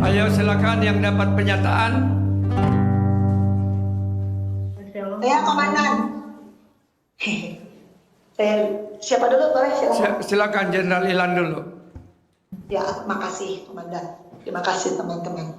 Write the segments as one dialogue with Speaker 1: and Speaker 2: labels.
Speaker 1: Ayo silakan yang dapat penyataan.
Speaker 2: Ya, Komandan. Siapa dulu, boleh?
Speaker 1: Silakan Jenderal Ilan dulu.
Speaker 2: Ya, makasih Komandan. Terima kasih teman-teman.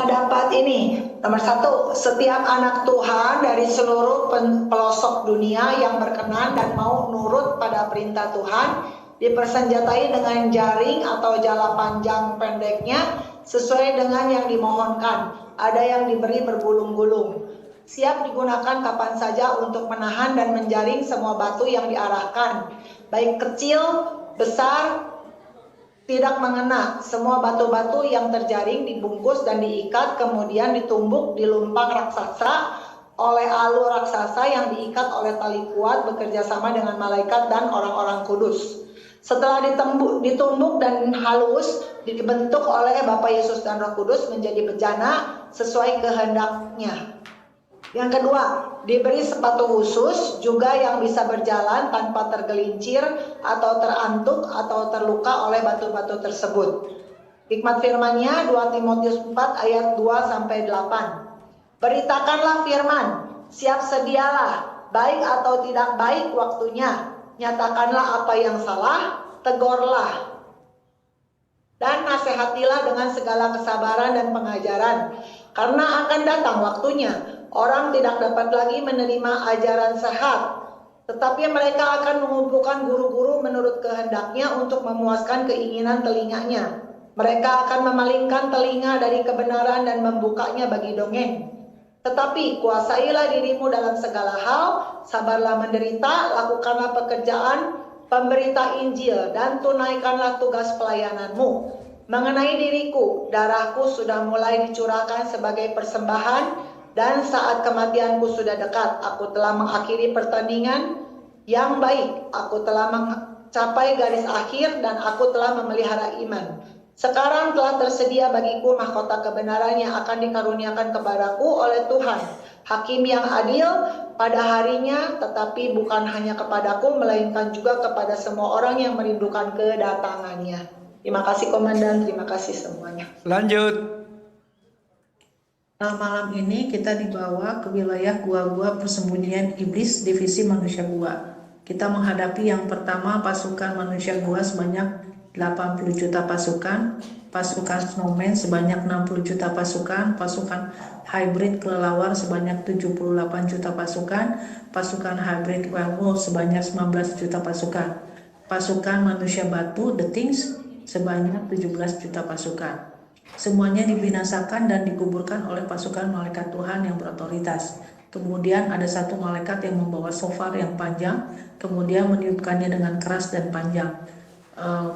Speaker 2: Dapat ini, nomor 1, setiap anak Tuhan dari seluruh pelosok dunia yang berkenan dan mau nurut pada perintah Tuhan dipersenjatai dengan jaring atau jala panjang pendeknya sesuai dengan yang dimohonkan. Ada yang diberi bergulung-gulung. Siap digunakan kapan saja untuk menahan dan menjaring semua batu yang diarahkan, baik kecil, besar, tidak mengena. Semua batu-batu yang terjaring dibungkus dan diikat, kemudian ditumbuk di lumpang raksasa oleh alur raksasa yang diikat oleh tali kuat bekerja sama dengan malaikat dan orang-orang kudus. Setelah ditumbuk dan halus, dibentuk oleh Bapa Yesus dan Roh Kudus menjadi bejana sesuai kehendaknya. Yang kedua, diberi sepatu khusus juga yang bisa berjalan tanpa tergelincir atau terantuk atau terluka oleh batu-batu tersebut. Hikmat firman-Nya 2 Timotius 4 ayat 2-8. Beritakanlah firman, siap sedialah, baik atau tidak baik waktunya. Nyatakanlah apa yang salah, tegurlah. Dan nasihatilah dengan segala kesabaran dan pengajaran. Karena akan datang waktunya, orang tidak dapat lagi menerima ajaran sehat, tetapi mereka akan mengumpulkan guru-guru menurut kehendaknya untuk memuaskan keinginan telinganya. Mereka akan memalingkan telinga dari kebenaran dan membukanya bagi dongeng. Tetapi kuasailah dirimu dalam segala hal, sabarlah menderita, lakukanlah pekerjaan pemberita Injil, dan tunaikanlah tugas pelayananmu. Mengenai diriku, darahku sudah mulai dicurahkan sebagai persembahan, dan saat kematianku sudah dekat. Aku telah mengakhiri pertandingan yang baik. Aku telah mencapai garis akhir dan aku telah memelihara iman. Sekarang telah tersedia bagiku mahkota kebenaran yang akan dikaruniakan kepadaku oleh Tuhan, Hakim yang adil pada harinya, tetapi bukan hanya kepadaku, melainkan juga kepada semua orang yang merindukan kedatangannya. Terima kasih Komandan, terima kasih semuanya.
Speaker 1: Lanjut.
Speaker 3: Malam ini kita dibawa ke wilayah gua-gua persembunyian iblis divisi manusia gua. Kita menghadapi yang pertama pasukan manusia gua sebanyak 80 juta pasukan, pasukan snowman sebanyak 60 juta pasukan, pasukan hybrid kelelawar sebanyak 78 juta pasukan, pasukan hybrid werewolf sebanyak 19 juta pasukan, pasukan manusia batu the things sebanyak 17 juta pasukan. Semuanya dibinasakan dan dikuburkan oleh pasukan malaikat Tuhan yang berotoritas. Kemudian ada satu malaikat yang membawa shofar yang panjang, kemudian meniupkannya dengan keras dan panjang.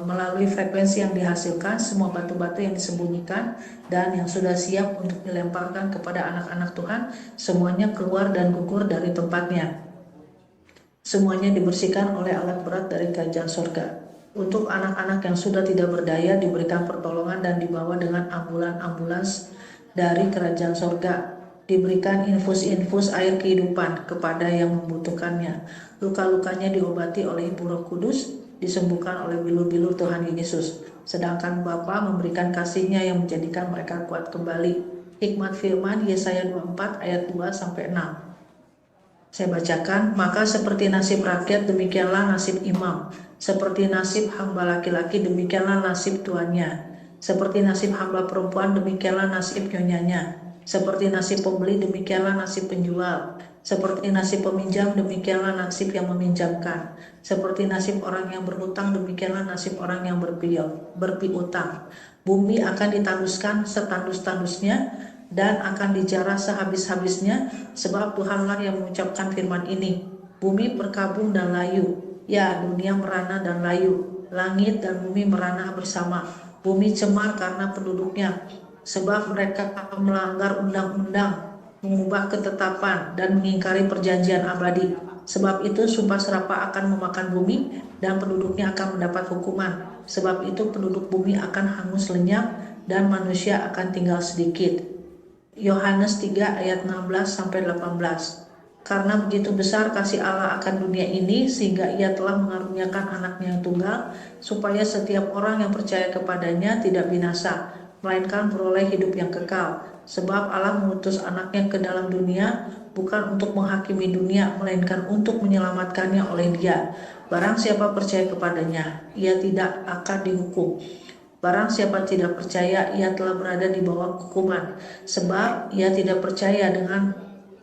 Speaker 3: Melalui frekuensi yang dihasilkan, semua batu-batu yang disembunyikan dan yang sudah siap untuk dilemparkan kepada anak-anak Tuhan, semuanya keluar dan gugur dari tempatnya. Semuanya dibersihkan oleh alat berat dari kerajaan surga. Untuk anak-anak yang sudah tidak berdaya diberikan pertolongan dan dibawa dengan ambulans dari kerajaan sorga. Diberikan infus-infus air kehidupan kepada yang membutuhkannya. Luka-lukanya diobati oleh Ibu Roh Kudus, disembuhkan oleh bilur-bilur Tuhan Yesus. Sedangkan Bapa memberikan kasih-Nya yang menjadikan mereka kuat kembali. Hikmat firman Yesaya 24 ayat 2-6. Saya bacakan, maka seperti nasib rakyat demikianlah nasib imam. Seperti nasib hamba laki-laki demikianlah nasib tuannya. Seperti nasib hamba perempuan demikianlah nasib nyonyanya. Seperti nasib pembeli demikianlah nasib penjual. Seperti nasib peminjam demikianlah nasib yang meminjamkan. Seperti nasib orang yang berhutang demikianlah nasib orang yang berpiutang. Bumi akan ditanduskan setandus-tandusnya dan akan dijarah sehabis-habisnya, sebab Tuhanlah yang mengucapkan firman ini. Bumi berkabung dan layu. Ya, dunia merana dan layu, langit dan bumi merana bersama. Bumi cemar karena penduduknya, sebab mereka melanggar undang-undang, mengubah ketetapan, dan mengingkari perjanjian abadi. Sebab itu sumpah serapah akan memakan bumi, dan penduduknya akan mendapat hukuman. Sebab itu penduduk bumi akan hangus lenyap, dan manusia akan tinggal sedikit. Yohanes 3 ayat 16-18. Karena begitu besar kasih Allah akan dunia ini, sehingga Ia telah mengaruniakan anaknya yang tunggal, supaya setiap orang yang percaya kepadanya tidak binasa, melainkan peroleh hidup yang kekal. Sebab Allah mengutus anaknya ke dalam dunia bukan untuk menghakimi dunia, melainkan untuk menyelamatkannya oleh Dia. Barang siapa percaya kepadanya, ia tidak akan dihukum. Barang siapa tidak percaya, ia telah berada di bawah hukuman, sebab ia tidak percaya dengan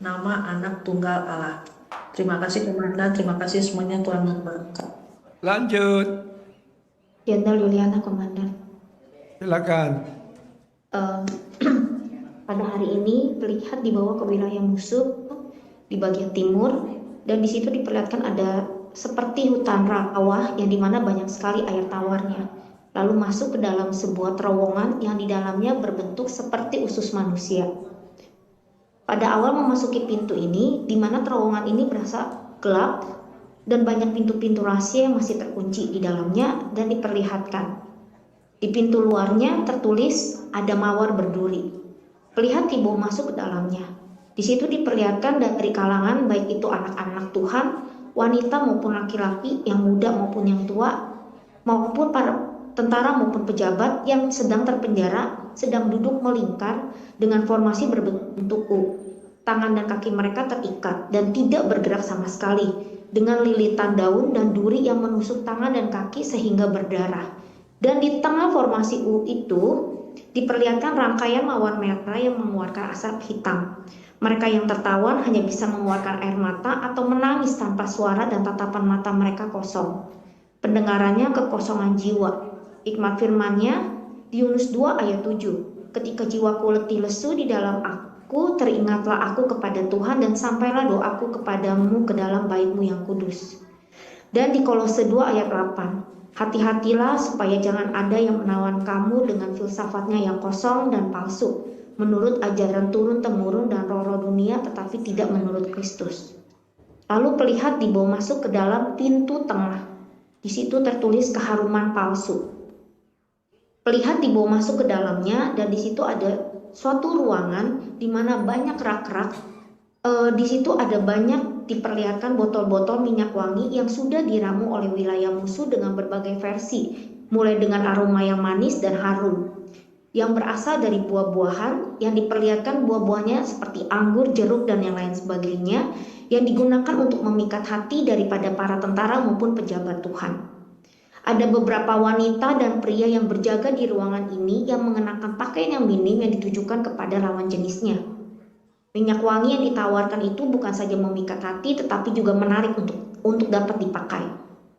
Speaker 3: nama anak tunggal Allah. Terima kasih Komandan, terima kasih semuanya, Tuhan memberkati.
Speaker 1: Lanjut.
Speaker 4: Jenderal Yuliana, Komandan.
Speaker 1: Silakan.
Speaker 4: Pada hari ini terlihat dibawa ke wilayah musuh di bagian timur, dan di situ diperlihatkan ada seperti hutan rawa yang dimana banyak sekali air tawarnya. Lalu masuk ke dalam sebuah terowongan yang di dalamnya berbentuk seperti usus manusia. Pada awal memasuki pintu ini, di mana terowongan ini berasa gelap dan banyak pintu-pintu rahasia yang masih terkunci di dalamnya dan diperlihatkan. Di pintu luarnya tertulis ada mawar berduri. Lihat Tibo masuk ke dalamnya. Di situ diperlihatkan dari kalangan baik itu anak-anak Tuhan, wanita maupun laki-laki, yang muda maupun yang tua, maupun para tentara maupun pejabat yang sedang terpenjara, sedang duduk melingkar dengan formasi berbentuk U. Tangan dan kaki mereka terikat dan tidak bergerak sama sekali, dengan lilitan daun dan duri yang menusuk tangan dan kaki sehingga berdarah. Dan di tengah formasi U itu diperlihatkan rangkaian mawar merah yang mengeluarkan asap hitam. Mereka yang tertawan hanya bisa mengeluarkan air mata atau menangis tanpa suara dan tatapan mata mereka kosong. Pendengarannya kekosongan jiwa. Hikmat firman-Nya di Yunus 2 ayat 7. Ketika jiwaku letih lesu di dalam aku, teringatlah aku kepada Tuhan dan sampailah doaku kepadamu ke dalam bait-Mu yang kudus. Dan di Kolose 2 ayat 8. Hati-hatilah supaya jangan ada yang menawan kamu dengan filsafatnya yang kosong dan palsu, menurut ajaran turun-temurun dan roh-roh dunia tetapi tidak menurut Kristus. Lalu pelihat dibawa masuk ke dalam pintu tengah. Di situ tertulis keharuman palsu. Pelihat dibawa masuk ke dalamnya dan di situ ada suatu ruangan di mana banyak rak-rak. Di situ ada banyak diperlihatkan botol-botol minyak wangi yang sudah diramu oleh wilayah musuh dengan berbagai versi, mulai dengan aroma yang manis dan harum, yang berasal dari buah-buahan, yang diperlihatkan buah-buahnya seperti anggur, jeruk, dan yang lain sebagainya, yang digunakan untuk memikat hati daripada para tentara maupun pejabat Tuhan. Ada beberapa wanita dan pria yang berjaga di ruangan ini yang mengenakan pakaian yang minim yang ditujukan kepada lawan jenisnya. Minyak wangi yang ditawarkan itu bukan saja memikat hati tetapi juga menarik untuk dapat dipakai.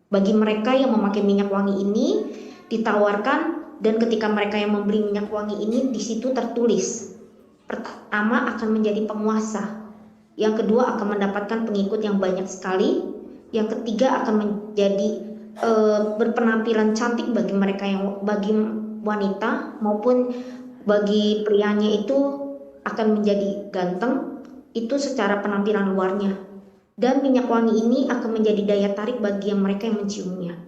Speaker 4: Bagi mereka yang memakai minyak wangi ini ditawarkan, dan ketika mereka yang membeli minyak wangi ini di situ tertulis, pertama akan menjadi penguasa, yang kedua akan mendapatkan pengikut yang banyak sekali, yang ketiga akan menjadi berpenampilan cantik bagi mereka bagi wanita maupun bagi prianya itu akan menjadi ganteng, itu secara penampilan luarnya. Dan minyak wangi ini akan menjadi daya tarik bagi mereka yang menciumnya.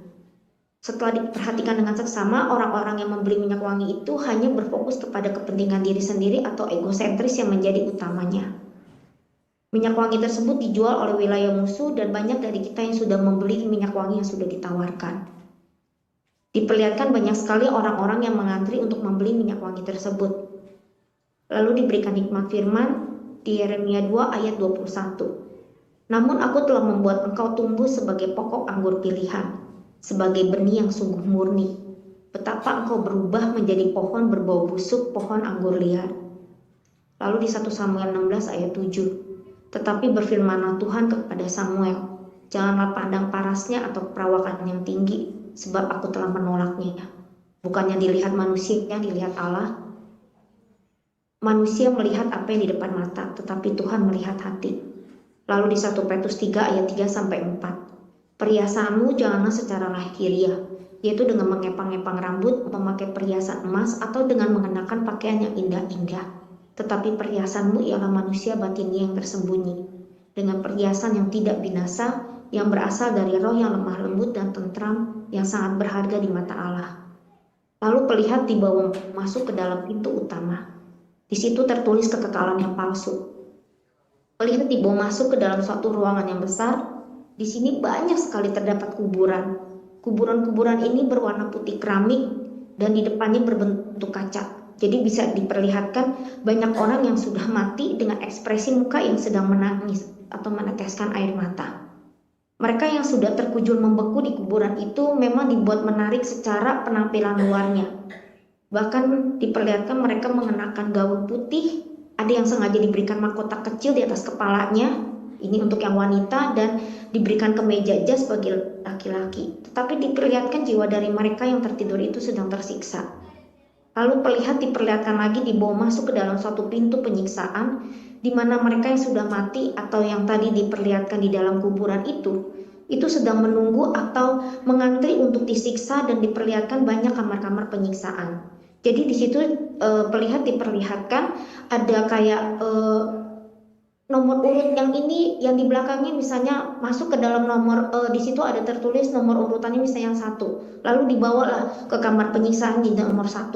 Speaker 4: Setelah diperhatikan dengan seksama, orang-orang yang membeli minyak wangi itu hanya berfokus kepada kepentingan diri sendiri atau egosentris yang menjadi utamanya. Minyak wangi tersebut dijual oleh wilayah musuh dan banyak dari kita yang sudah membeli minyak wangi yang sudah ditawarkan. Diperlihatkan banyak sekali orang-orang yang mengantri untuk membeli minyak wangi tersebut. Lalu diberikan hikmat firman di Yeremia 2 ayat 21. Namun aku telah membuat engkau tumbuh sebagai pokok anggur pilihan, sebagai benih yang sungguh murni. Betapa engkau berubah menjadi pohon berbau busuk, pohon anggur liar. Lalu di 1 Samuel 16 ayat 7. Tetapi berfirmanlah Tuhan kepada Samuel, janganlah pandang parasnya atau perawakan yang tinggi, sebab aku telah menolaknya. Bukannya dilihat manusia, dilihat Allah. Manusia melihat apa yang di depan mata, tetapi Tuhan melihat hati. Lalu di 1 Petrus 3 ayat 3-4. Perhiasanmu janganlah secara lahiriah, yaitu dengan mengepang-epang rambut, memakai perhiasan emas, atau dengan mengenakan pakaian yang indah-indah. Tetapi perhiasanmu ialah manusia batinnya yang tersembunyi, dengan perhiasan yang tidak binasa, yang berasal dari roh yang lemah lembut dan tentram, yang sangat berharga di mata Allah. Lalu pelihat dibawa masuk ke dalam pintu utama. Di situ tertulis kekekalan yang palsu. Pelihat dibawa masuk ke dalam suatu ruangan yang besar. Di sini banyak sekali terdapat kuburan. Kuburan-kuburan ini berwarna putih keramik dan di depannya berbentuk kaca. Jadi bisa diperlihatkan banyak orang yang sudah mati dengan ekspresi muka yang sedang menangis atau meneteskan air mata. Mereka yang sudah terkujur membeku di kuburan itu memang dibuat menarik secara penampilan luarnya. Bahkan diperlihatkan mereka mengenakan gaun putih, ada yang sengaja diberikan mahkota kecil di atas kepalanya, ini untuk yang wanita, dan diberikan kemeja jas bagi laki-laki. Tetapi diperlihatkan jiwa dari mereka yang tertidur itu sedang tersiksa. Lalu diperlihatkan lagi dibawa masuk ke dalam suatu pintu penyiksaan, di mana mereka yang sudah mati atau yang tadi diperlihatkan di dalam kuburan itu sedang menunggu atau mengantri untuk disiksa, dan diperlihatkan banyak kamar-kamar penyiksaan. Jadi di situ diperlihatkan ada kayak nomor urut yang ini, yang di belakangnya misalnya masuk ke dalam nomor, di situ ada tertulis nomor urutannya misalnya yang 1, lalu dibawalah ke kamar penyiksaan di nomor 1.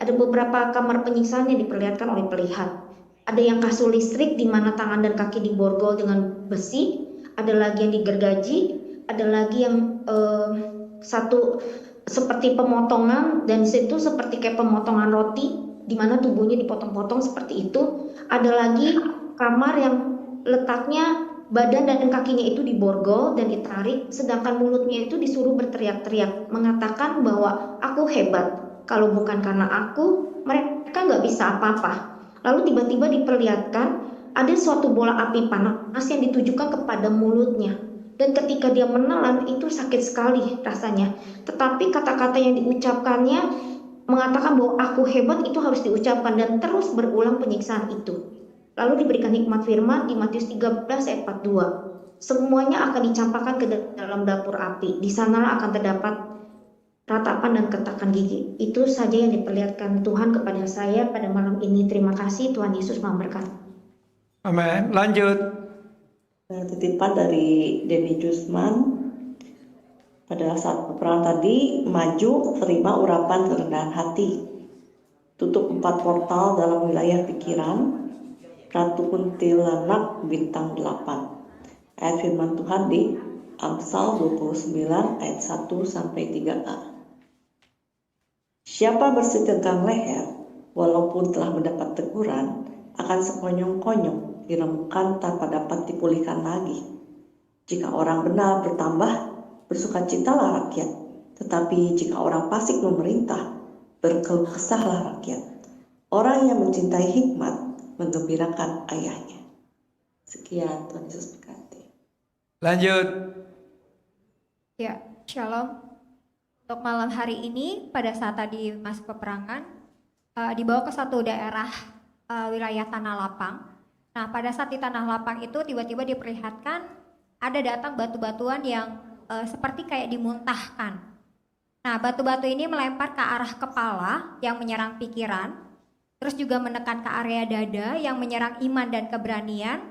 Speaker 4: Ada beberapa kamar penyiksaan yang diperlihatkan oleh pelihat. Ada yang kasur listrik di mana tangan dan kaki diborgol dengan besi, ada lagi yang digergaji, ada lagi yang satu seperti pemotongan, dan di situ seperti kayak pemotongan roti di mana tubuhnya dipotong-potong seperti itu. Ada lagi kamar yang letaknya badan dan kakinya itu diborgol dan ditarik, sedangkan mulutnya itu disuruh berteriak-teriak mengatakan bahwa aku hebat, kalau bukan karena aku mereka nggak bisa apa-apa. Lalu tiba-tiba diperlihatkan ada suatu bola api panas yang ditujukan kepada mulutnya, dan ketika dia menelan itu sakit sekali rasanya. Tetapi kata-kata yang diucapkannya mengatakan bahwa aku hebat itu harus diucapkan, dan terus berulang penyiksaan itu. Lalu diberikan hikmat firman di Matius 13 ayat 42. Semuanya akan dicampakkan ke dalam dapur api. Di sanalah akan terdapat ratapan dan ketakan gigi. Itu saja yang diperlihatkan Tuhan kepada saya pada malam ini. Terima kasih, Tuhan Yesus memberkati.
Speaker 1: Amin. Lanjut.
Speaker 5: Titipan dari Denny Jusman. Pada saat peperangan tadi, maju, terima urapan kerendahan hati. Tutup 4 portal dalam wilayah pikiran. Ratu Kuntilanak bintang 8. Ayat firman Tuhan di Amsal 29 ayat 1 sampai 3a. Siapa bersitegang leher, walaupun telah mendapat teguran, akan sekonyong-konyong diremukkan tanpa dapat dipulihkan lagi. Jika orang benar bertambah, bersukacitalah rakyat. Tetapi jika orang fasik memerintah, berkeluh kesahlah rakyat. Orang yang mencintai hikmat menggembirakan ayahnya. Sekian, Tuhan Yesus berkati.
Speaker 1: Lanjut.
Speaker 6: Ya, shalom. Untuk malam hari ini, pada saat tadi masuk peperangan, dibawa ke satu daerah wilayah Tanah Lapang. Nah, pada saat di Tanah Lapang itu tiba-tiba diperlihatkan ada datang batu-batuan yang seperti kayak dimuntahkan. Nah, batu-batu ini melempar ke arah kepala yang menyerang pikiran, terus juga menekan ke area dada yang menyerang iman dan keberanian.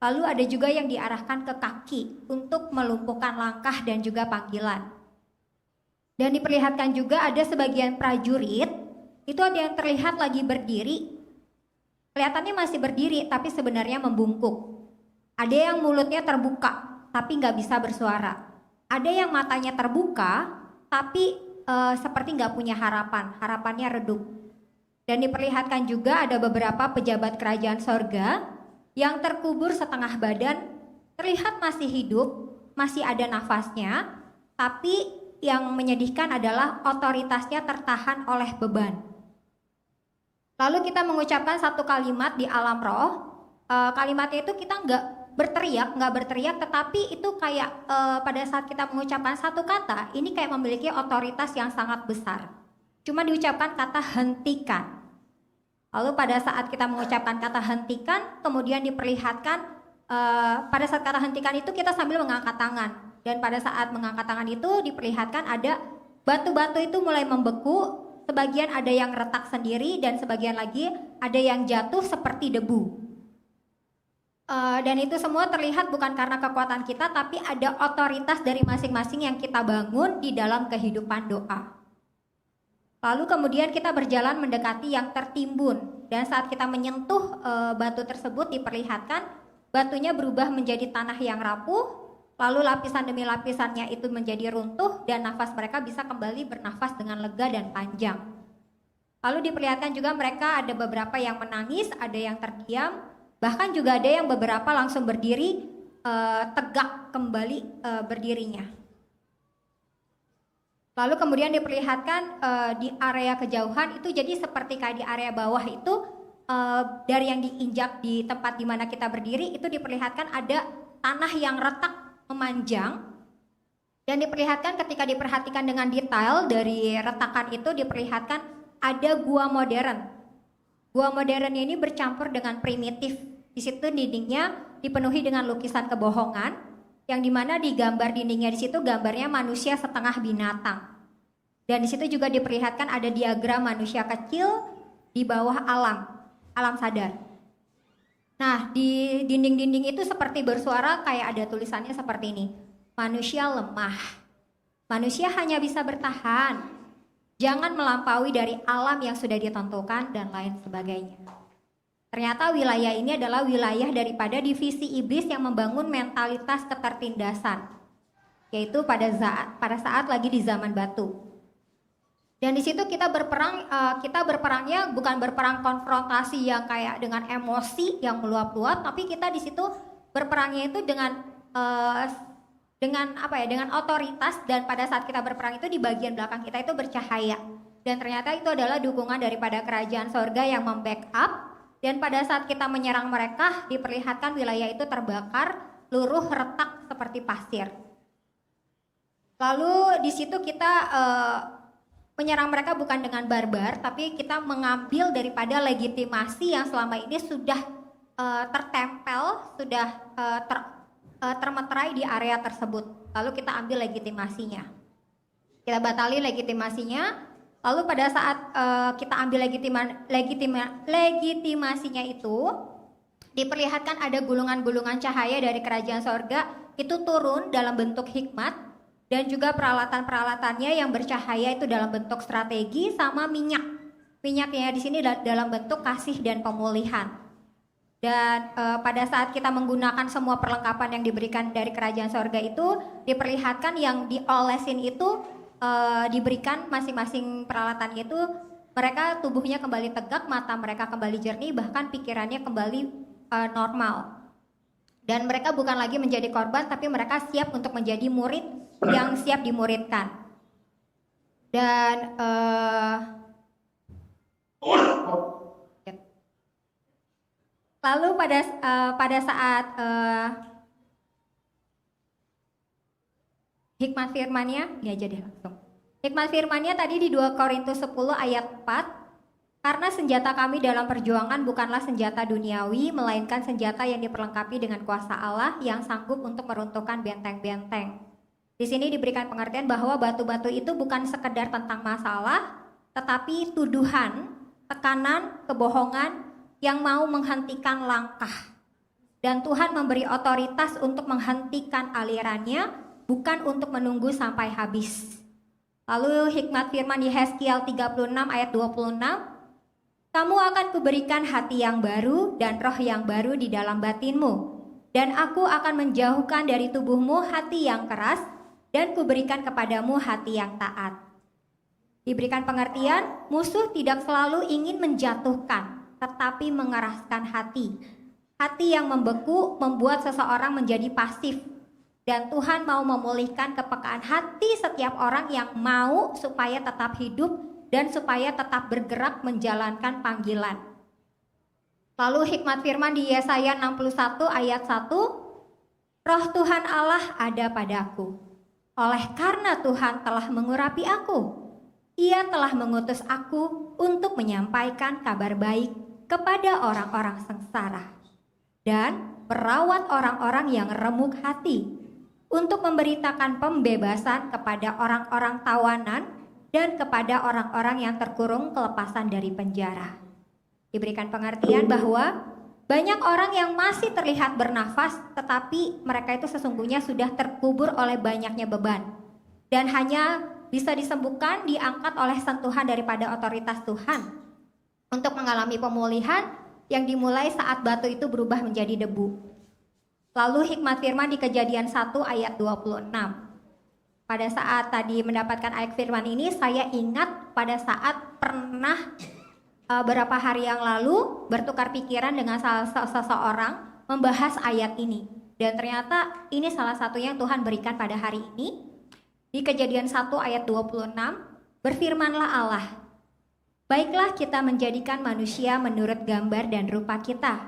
Speaker 6: Lalu ada juga yang diarahkan ke kaki untuk melumpuhkan langkah dan juga panggilan. Dan diperlihatkan juga ada sebagian prajurit, itu ada yang terlihat lagi berdiri. Kelihatannya masih berdiri tapi sebenarnya membungkuk. Ada yang mulutnya terbuka tapi nggak bisa bersuara. Ada yang matanya terbuka tapi seperti nggak punya harapan, harapannya redup. Dan diperlihatkan juga ada beberapa pejabat kerajaan sorga yang terkubur setengah badan, terlihat masih hidup, masih ada nafasnya, tapi yang menyedihkan adalah otoritasnya tertahan oleh beban. Lalu kita mengucapkan satu kalimat di alam roh, kalimatnya itu kita nggak berteriak, tetapi itu kayak pada saat kita mengucapkan satu kata, ini kayak memiliki otoritas yang sangat besar. Cuma diucapkan kata hentikan. Lalu pada saat kita mengucapkan kata hentikan, kemudian diperlihatkan pada saat kata hentikan itu kita sambil mengangkat tangan. Dan pada saat mengangkat tangan itu diperlihatkan ada batu-batu itu mulai membeku, sebagian ada yang retak sendiri dan sebagian lagi ada yang jatuh seperti debu. Dan itu semua terlihat bukan karena kekuatan kita, tapi ada otoritas dari masing-masing yang kita bangun di dalam kehidupan doa. Lalu kemudian kita berjalan mendekati yang tertimbun, dan saat kita menyentuh batu tersebut diperlihatkan batunya berubah menjadi tanah yang rapuh, lalu lapisan demi lapisannya itu menjadi runtuh dan nafas mereka bisa kembali bernafas dengan lega dan panjang. Lalu diperlihatkan juga mereka ada beberapa yang menangis, ada yang terdiam, bahkan juga ada yang beberapa langsung berdiri tegak kembali berdirinya. Lalu kemudian diperlihatkan di area kejauhan itu jadi seperti kayak di area bawah itu dari yang diinjak di tempat di mana kita berdiri itu diperlihatkan ada tanah yang retak memanjang, dan diperlihatkan ketika diperhatikan dengan detail dari retakan itu diperlihatkan ada gua modern. Gua modern ini bercampur dengan primitif. Di situ dindingnya dipenuhi dengan lukisan kebohongan, yang dimana di gambar dindingnya di situ gambarnya manusia setengah binatang. Dan di situ juga diperlihatkan ada diagram manusia kecil di bawah alam sadar. Nah, di dinding-dinding itu seperti bersuara kayak ada tulisannya seperti ini. Manusia lemah. Manusia hanya bisa bertahan. Jangan melampaui dari alam yang sudah ditentukan dan lain sebagainya. Ternyata wilayah ini adalah wilayah daripada divisi iblis yang membangun mentalitas ketertindasan, yaitu pada saat lagi di zaman batu. Dan di situ kita berperangnya bukan berperang konfrontasi yang kayak dengan emosi yang meluap-luap, tapi kita di situ berperangnya itu dengan otoritas, dan pada saat kita berperang itu di bagian belakang kita itu bercahaya. Dan ternyata itu adalah dukungan daripada kerajaan sorga yang membackup, dan pada saat kita menyerang mereka diperlihatkan wilayah itu terbakar, luruh, retak seperti pasir. Lalu di situ kita menyerang mereka bukan dengan barbar, tapi kita mengambil daripada legitimasi yang selama ini sudah tertempel, sudah termeterai di area tersebut. Lalu kita ambil legitimasinya, kita batali legitimasinya. Lalu pada saat kita ambil legitimasinya itu diperlihatkan ada gulungan-gulungan cahaya dari kerajaan sorga itu turun dalam bentuk hikmat, dan juga peralatan-peralatannya yang bercahaya itu dalam bentuk strategi sama minyak. Minyaknya di sini dalam bentuk kasih dan pemulihan. Dan pada saat kita menggunakan semua perlengkapan yang diberikan dari kerajaan sorga itu diperlihatkan yang diolesin itu diberikan masing-masing peralatannya itu mereka tubuhnya kembali tegak, mata mereka kembali jernih, bahkan pikirannya kembali normal. Dan mereka bukan lagi menjadi korban, tapi mereka siap untuk menjadi murid yang siap dimuridkan. Dan lalu pada saat hikmat firmannya, ini aja deh langsung. Hikmat firmannya tadi di 2 Korintus 10 ayat 4. Karena senjata kami dalam perjuangan bukanlah senjata duniawi, melainkan senjata yang diperlengkapi dengan kuasa Allah yang sanggup untuk meruntuhkan benteng-benteng. Di sini diberikan pengertian bahwa batu-batu itu bukan sekedar tentang masalah, tetapi tuduhan, tekanan, kebohongan yang mau menghentikan langkah. Dan Tuhan memberi otoritas untuk menghentikan alirannya, bukan untuk menunggu sampai habis. Lalu hikmat firman Yehezkiel 36 ayat 26. Kamu akan kuberikan hati yang baru dan roh yang baru di dalam batinmu. Dan aku akan menjauhkan dari tubuhmu hati yang keras dan kuberikan kepadamu hati yang taat. Diberikan pengertian, musuh tidak selalu ingin menjatuhkan, tetapi mengeraskan hati. Hati yang membeku membuat seseorang menjadi pasif. Dan Tuhan mau memulihkan kepekaan hati setiap orang yang mau supaya tetap hidup dan supaya tetap bergerak menjalankan panggilan. Lalu hikmat firman di Yesaya 61 ayat 1. Roh Tuhan Allah ada padaku. Oleh karena Tuhan telah mengurapi aku. Ia telah mengutus aku untuk menyampaikan kabar baik kepada orang-orang sengsara. Dan merawat orang-orang yang remuk hati. Untuk memberitakan pembebasan kepada orang-orang tawanan dan kepada orang-orang yang terkurung kelepasan dari penjara. Diberikan pengertian bahwa banyak orang yang masih terlihat bernafas, tetapi mereka itu sesungguhnya sudah terkubur oleh banyaknya beban. Dan hanya bisa disembuhkan, diangkat oleh sentuhan daripada otoritas Tuhan. Untuk mengalami pemulihan yang dimulai saat batu itu berubah menjadi debu. Lalu hikmat firman di Kejadian 1 ayat 26. Pada saat tadi mendapatkan ayat firman ini, saya ingat pada saat pernah beberapa hari yang lalu bertukar pikiran dengan seseorang membahas ayat ini. Dan ternyata ini salah satu yang Tuhan berikan pada hari ini. Di Kejadian 1 ayat 26, berfirmanlah Allah, baiklah kita menjadikan manusia menurut gambar dan rupa kita,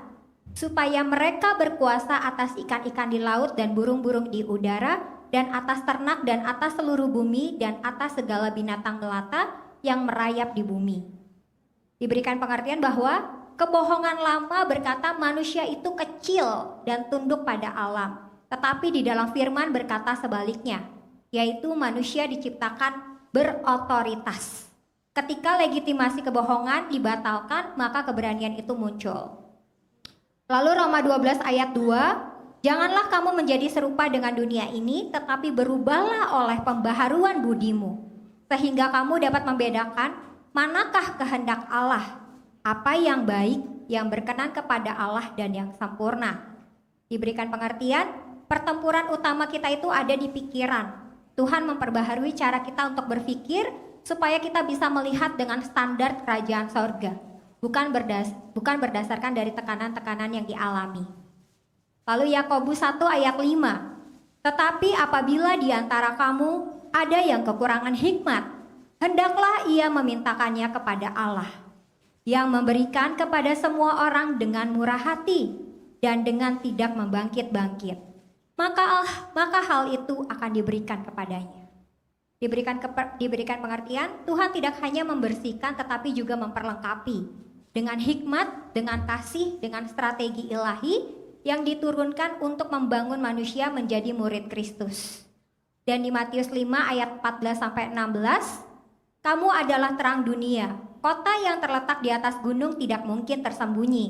Speaker 6: supaya mereka berkuasa atas ikan-ikan di laut dan burung-burung di udara, dan atas ternak dan atas seluruh bumi, dan atas segala binatang melata yang merayap di bumi. Diberikan pengertian bahwa kebohongan lama berkata manusia itu kecil dan tunduk pada alam. Tetapi di dalam firman berkata sebaliknya, yaitu manusia diciptakan berotoritas. Ketika legitimasi kebohongan dibatalkan, maka keberanian itu muncul. Lalu Roma 12 ayat 2, janganlah kamu menjadi serupa dengan dunia ini, tetapi berubahlah oleh pembaharuan budimu, sehingga kamu dapat membedakan manakah kehendak Allah, apa yang baik, yang berkenan kepada Allah dan yang sempurna. Diberikan pengertian, pertempuran utama kita itu ada di pikiran. Tuhan memperbaharui cara kita untuk berpikir supaya kita bisa melihat dengan standar kerajaan sorga, bukan berdasarkan dari tekanan-tekanan yang dialami. Lalu Yakobus 1 ayat 5, tetapi apabila di antara kamu ada yang kekurangan hikmat, hendaklah ia memintakannya kepada Allah, yang memberikan kepada semua orang dengan murah hati dan dengan tidak membangkit-bangkit. Maka hal itu akan diberikan kepadanya. Diberikan pengertian, Tuhan tidak hanya membersihkan tetapi juga memperlengkapi dengan hikmat, dengan kasih, dengan strategi ilahi yang diturunkan untuk membangun manusia menjadi murid Kristus. Dan di Matius 5 ayat 14-16, kamu adalah terang dunia, kota yang terletak di atas gunung tidak mungkin tersembunyi.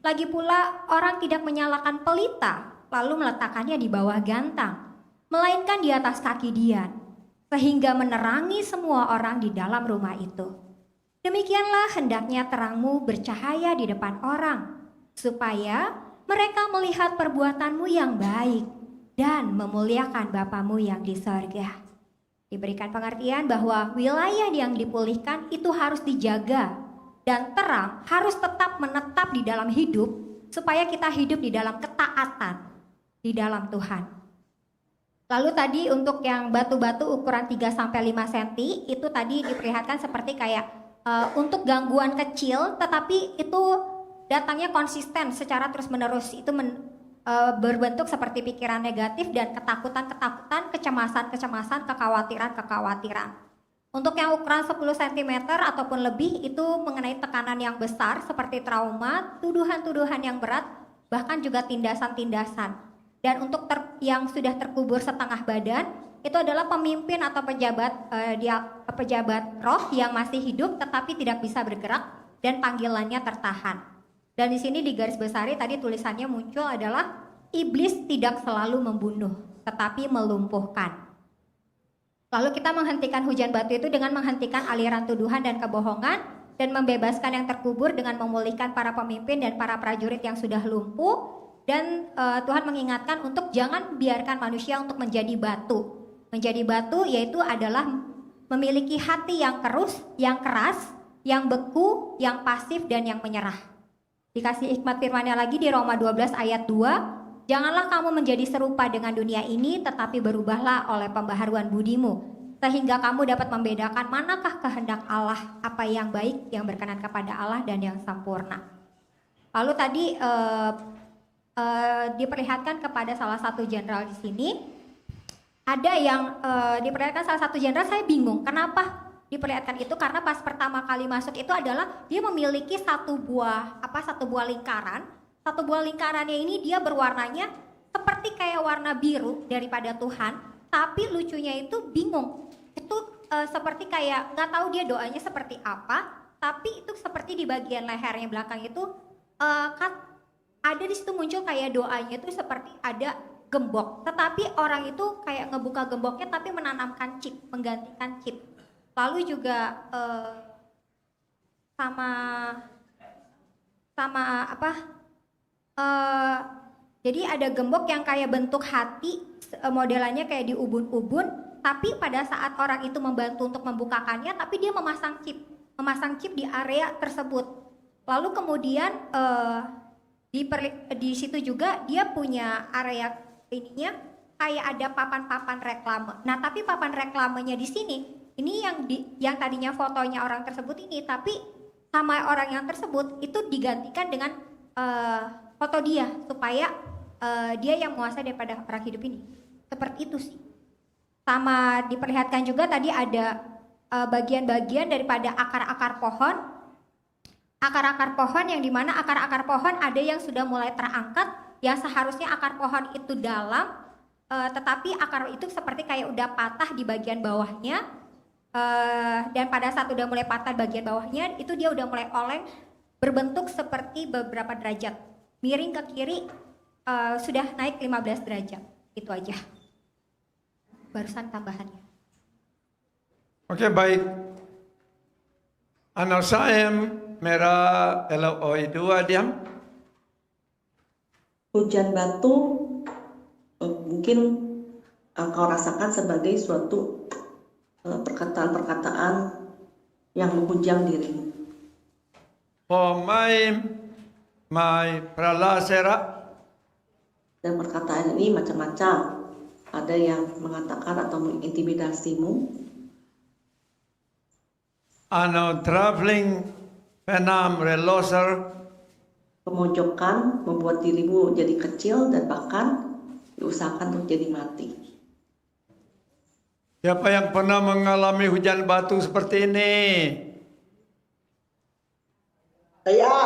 Speaker 6: Lagi pula orang tidak menyalakan pelita lalu meletakkannya di bawah gantang, melainkan di atas kaki dian, sehingga menerangi semua orang di dalam rumah itu. Demikianlah hendaknya terangmu bercahaya di depan orang, supaya mereka melihat perbuatanmu yang baik dan memuliakan Bapamu yang di sorga. Diberikan pengertian bahwa wilayah yang dipulihkan itu harus dijaga, dan terang harus tetap menetap di dalam hidup, supaya kita hidup di dalam ketaatan di dalam Tuhan. Lalu tadi untuk yang batu-batu ukuran 3-5 cm itu tadi diperlihatkan seperti kayak untuk gangguan kecil, tetapi itu datangnya konsisten secara terus-menerus. Itu berbentuk seperti pikiran negatif dan ketakutan-ketakutan, kecemasan-kecemasan, kekhawatiran-kekhawatiran. Untuk yang ukuran 10 cm ataupun lebih itu mengenai tekanan yang besar seperti trauma, tuduhan-tuduhan yang berat, bahkan juga tindasan-tindasan. Dan untuk yang sudah terkubur setengah badan, itu adalah pemimpin atau pejabat roh yang masih hidup tetapi tidak bisa bergerak dan panggilannya tertahan. Dan di sini di garis besari tadi tulisannya muncul adalah iblis tidak selalu membunuh tetapi melumpuhkan. Lalu kita menghentikan hujan batu itu dengan menghentikan aliran tuduhan dan kebohongan dan membebaskan yang terkubur dengan memulihkan para pemimpin dan para prajurit yang sudah lumpuh. Dan Tuhan mengingatkan untuk jangan biarkan manusia untuk menjadi batu. Menjadi batu yaitu adalah memiliki hati yang keras, yang beku, yang pasif dan yang menyerah. Dikasih hikmat firman-Nya lagi di Roma 12 ayat 2, janganlah kamu menjadi serupa dengan dunia ini, tetapi berubahlah oleh pembaharuan budimu, sehingga kamu dapat membedakan manakah kehendak Allah, apa yang baik, yang berkenan kepada Allah dan yang sempurna. Lalu tadi diperlihatkan kepada salah satu jenderal di sini. Ada yang diperlihatkan salah satu jenderal, saya bingung kenapa diperlihatkan itu, karena pas pertama kali masuk itu adalah dia memiliki satu buah lingkaran. Satu buah lingkarannya ini dia berwarnanya seperti kayak warna biru daripada Tuhan, tapi lucunya itu bingung. Itu seperti kayak nggak tahu dia doanya seperti apa, tapi itu seperti di bagian lehernya belakang itu ada di situ muncul kayak doanya itu seperti ada gembok, tetapi orang itu kayak ngebuka gemboknya tapi menanamkan chip, menggantikan chip. Lalu juga jadi ada gembok yang kayak bentuk hati, modelannya kayak di ubun-ubun, tapi pada saat orang itu membantu untuk membukakannya, tapi dia memasang chip di area tersebut. Lalu kemudian di situ juga dia punya area ininya kayak ada papan-papan reklame. Nah, tapi papan reklamenya di sini ini yang tadinya fotonya orang tersebut ini, tapi sama orang yang tersebut itu digantikan dengan foto dia supaya dia yang menguasai daripada orang hidup ini. Seperti itu sih. Sama diperlihatkan juga tadi ada bagian-bagian daripada akar-akar pohon. Akar-akar pohon yang dimana akar-akar pohon ada yang sudah mulai terangkat, yang seharusnya akar pohon itu dalam, tetapi akar itu seperti kayak udah patah di bagian bawahnya, dan pada saat udah mulai patah bagian bawahnya, itu dia udah mulai oleng, berbentuk seperti beberapa derajat, miring ke kiri, sudah naik 15 derajat, itu aja. Barusan tambahannya.
Speaker 1: Oke, baik. Anak saya merah LOI 2 diam.
Speaker 5: Hujan batu mungkin kau rasakan sebagai suatu perkataan-perkataan yang menghujam dirimu.
Speaker 1: Oh, my pralasera.
Speaker 5: Dan perkataan ini macam-macam. Ada yang mengatakan atau mengintimidasimu.
Speaker 1: Ano traveling penam reloser.
Speaker 5: Pemojokkan, membuat dirimu jadi kecil dan bahkan diusahakan untuk jadi mati.
Speaker 1: Siapa yang pernah mengalami hujan batu seperti ini?
Speaker 2: Saya.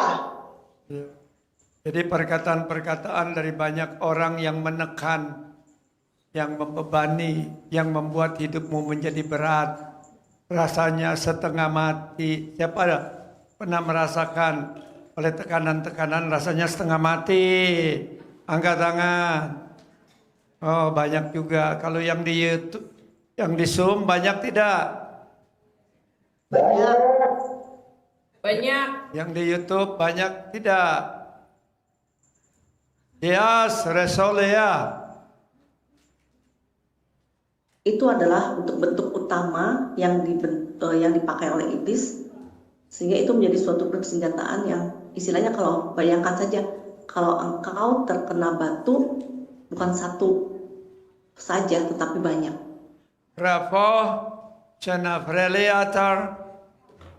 Speaker 1: Jadi perkataan-perkataan dari banyak orang yang menekan, yang membebani, yang membuat hidupmu menjadi berat, rasanya setengah mati. Siapa pernah merasakan oleh tekanan-tekanan rasanya setengah mati? Angkat tangan. Oh, banyak juga. Kalau yang di YouTube, yang di Zoom banyak tidak?
Speaker 2: Banyak.
Speaker 1: Yang di YouTube banyak tidak? Yes, Resolea.
Speaker 5: Itu adalah bentuk utama yang dipakai oleh iblis, sehingga itu menjadi suatu persenjataan yang istilahnya, kalau bayangkan saja kalau engkau terkena batu bukan satu saja tetapi banyak.
Speaker 1: Rafo, Cenafreliatar.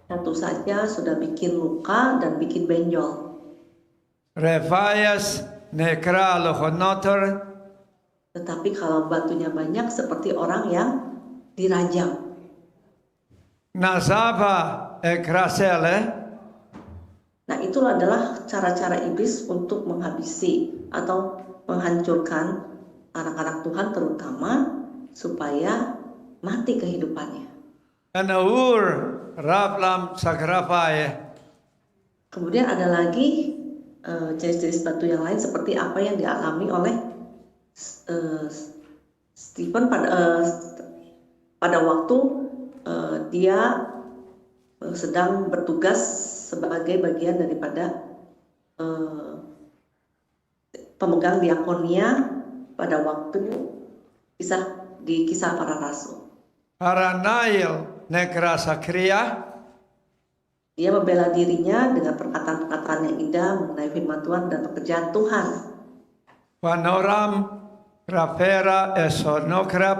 Speaker 5: Satu saja sudah bikin luka dan bikin benjol.
Speaker 1: Refayas, Nekralohonotor.
Speaker 5: Tetapi kalau batunya banyak seperti orang yang dirajam.
Speaker 1: Nazava, Ekrasele.
Speaker 5: Nah, itu adalah cara-cara iblis untuk menghabisi atau menghancurkan anak-anak Tuhan, terutama supaya mati kehidupannya.
Speaker 1: Anaur, Raplam, Sagrafaye.
Speaker 5: Kemudian ada lagi jenis-jenis batu yang lain seperti apa yang dialami oleh Stephen pada waktu dia sedang bertugas sebagai bagian daripada pemegang diakonia pada waktu kisah para rasul.
Speaker 1: Aranail, Nekrasakria.
Speaker 5: Dia membela dirinya dengan perkataan-perkataan yang indah mengenai firman Tuhan dan pekerjaan Tuhan.
Speaker 1: Panoram, Rafera, Esonokrap.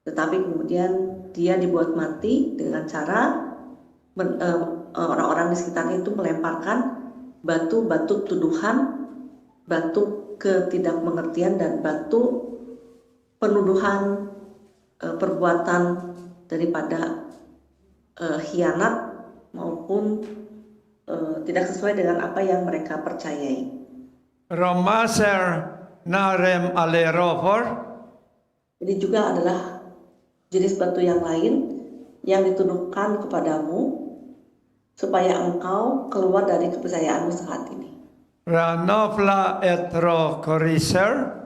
Speaker 5: Tetapi kemudian dia dibuat mati dengan cara orang-orang di sekitarnya itu melemparkan batu-batu tuduhan, batu ketidakmengertian, dan batu penuduhan perbuatan daripada khianat maupun tidak sesuai dengan apa yang mereka percayai.
Speaker 1: Romaser, Narem Alerofor.
Speaker 5: Ini juga adalah jenis batu yang lain yang dituduhkan kepadamu supaya engkau keluar dari kepercayaanmu saat ini.
Speaker 1: Ranofla etro koriser.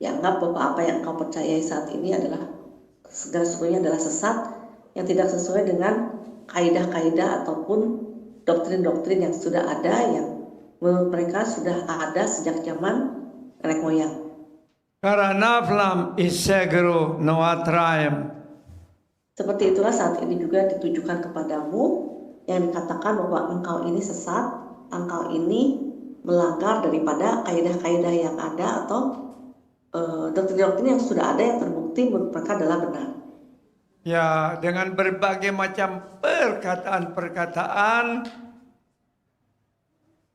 Speaker 5: Dianggap bahwa apa yang engkau percayai saat ini adalah segala sesuatunya adalah sesat yang tidak sesuai dengan kaidah-kaidah ataupun doktrin-doktrin yang sudah ada, yang menurut mereka sudah ada sejak zaman nenek moyang.
Speaker 1: Karanaflam isegro noatraem.
Speaker 5: Seperti itulah saat ini juga ditujukan kepadamu yang dikatakan bahwa engkau ini sesat, engkau ini melanggar daripada kaidah-kaidah yang ada atau doktrin-doktrin yang sudah ada yang terbukti menurut mereka adalah benar.
Speaker 1: Ya, dengan berbagai macam perkataan-perkataan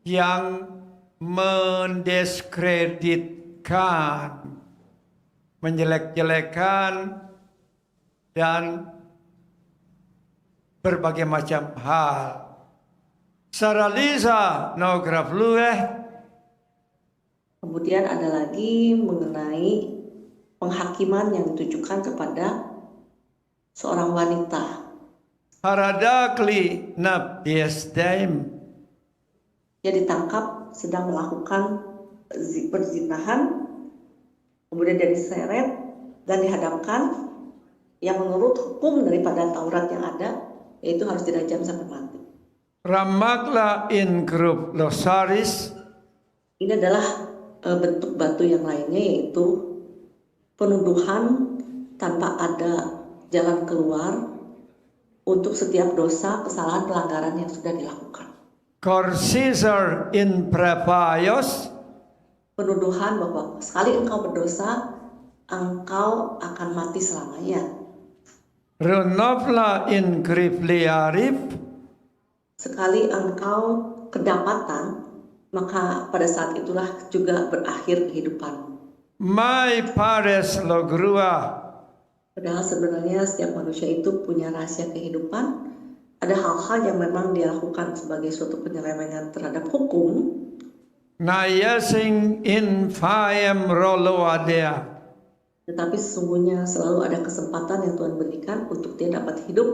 Speaker 1: yang mendiskreditkan, menjelek-jelekan, dan berbagai macam hal. Saralisa no graflueh.
Speaker 5: Kemudian ada lagi mengenai penghakiman yang ditujukan kepada seorang wanita.
Speaker 1: Haradakli na biesdaim.
Speaker 5: Dia ditangkap sedang melakukan perzinahan, kemudian dia diseret dan dihadapkan yang menurut hukum daripada Taurat yang ada, yaitu harus dirajam sampai mati.
Speaker 1: Ramakla in grup losaris.
Speaker 5: Ini adalah bentuk batu yang lainnya, yaitu penuduhan tanpa ada jalan keluar untuk setiap dosa, kesalahan, pelanggaran yang sudah dilakukan.
Speaker 1: Corsizar in prepaios.
Speaker 5: Penuduhan bahwa sekali engkau berdosa, engkau akan mati selamanya.
Speaker 1: Runovla in grifliarif.
Speaker 5: Sekali engkau kedapatan, maka pada saat itulah juga berakhir kehidupan.
Speaker 1: Mai pares logrua.
Speaker 5: Padahal sebenarnya setiap manusia itu punya rahasia kehidupan. Ada hal-hal yang memang dia lakukan sebagai suatu penyelewengan terhadap hukum.
Speaker 1: Nayasing in faem roloadea.
Speaker 5: Tetapi sesungguhnya selalu ada kesempatan yang Tuhan berikan untuk dia dapat hidup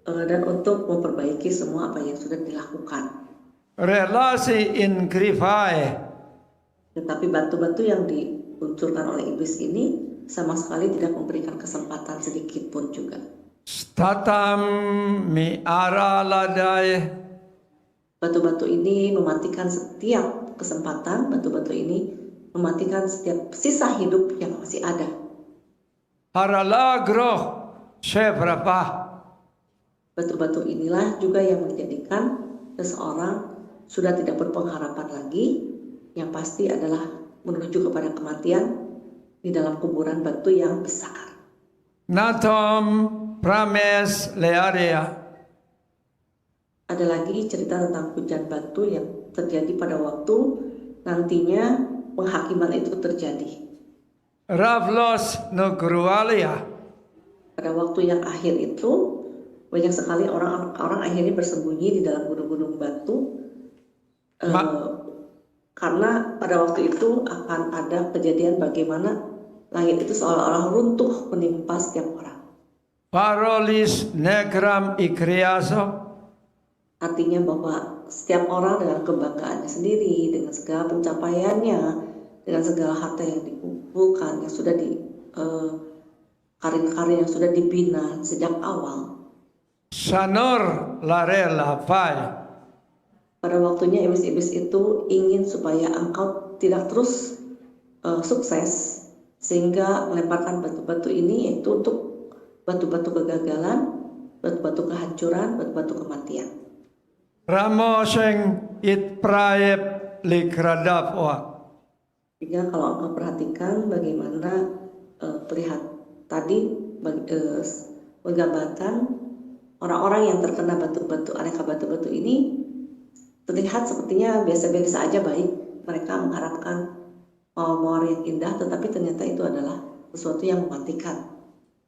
Speaker 5: dan untuk memperbaiki semua apa yang sudah dilakukan.
Speaker 1: Relasi in grifae.
Speaker 5: Tetapi batu-batu yang diunculkan oleh iblis ini sama sekali tidak memberikan kesempatan sedikit pun juga.
Speaker 1: Statam mi araladai.
Speaker 5: Batu-batu ini mematikan setiap kesempatan, batu-batu ini mematikan setiap sisa hidup yang masih ada.
Speaker 1: Haralagro shebrapa.
Speaker 5: Batu-batu inilah juga yang menjadikan seseorang sudah tidak berpengharapan lagi, yang pasti adalah menuju kepada kematian di dalam kuburan batu yang besar.
Speaker 1: Natom prames learea.
Speaker 5: Ada lagi cerita tentang hujan batu yang terjadi pada waktu nantinya penghakiman itu terjadi.
Speaker 1: Ravlos no grualia.
Speaker 5: Pada waktu yang akhir itu banyak sekali orang akhirnya bersembunyi di dalam gunung-gunung batu karena pada waktu itu akan ada kejadian bagaimana langit itu seolah-olah runtuh menimpa setiap orang.
Speaker 1: Parolis negram ikriaso.
Speaker 5: Artinya bahwa setiap orang dengan kebanggaannya sendiri, dengan segala pencapaiannya, dengan segala harta yang dikumpulkan, yang sudah karir-karir yang sudah dibina sejak awal.
Speaker 1: Sanor larela fai.
Speaker 5: Pada waktunya iblis-iblis itu ingin supaya engkau tidak terus sukses, sehingga melemparkan batu-batu ini yaitu untuk batu-batu kegagalan, batu-batu kehancuran, batu-batu kematian.
Speaker 1: Ramoseng it praep likradapwa.
Speaker 5: Sehingga kalau engkau perhatikan bagaimana terlihat tadi menggambarkan orang-orang yang terkena batu-batu, aneka batu-batu ini terlihat sepertinya biasa-biasa aja baik. Mereka mengharapkan mawar yang indah, tetapi ternyata itu adalah sesuatu yang mematikan.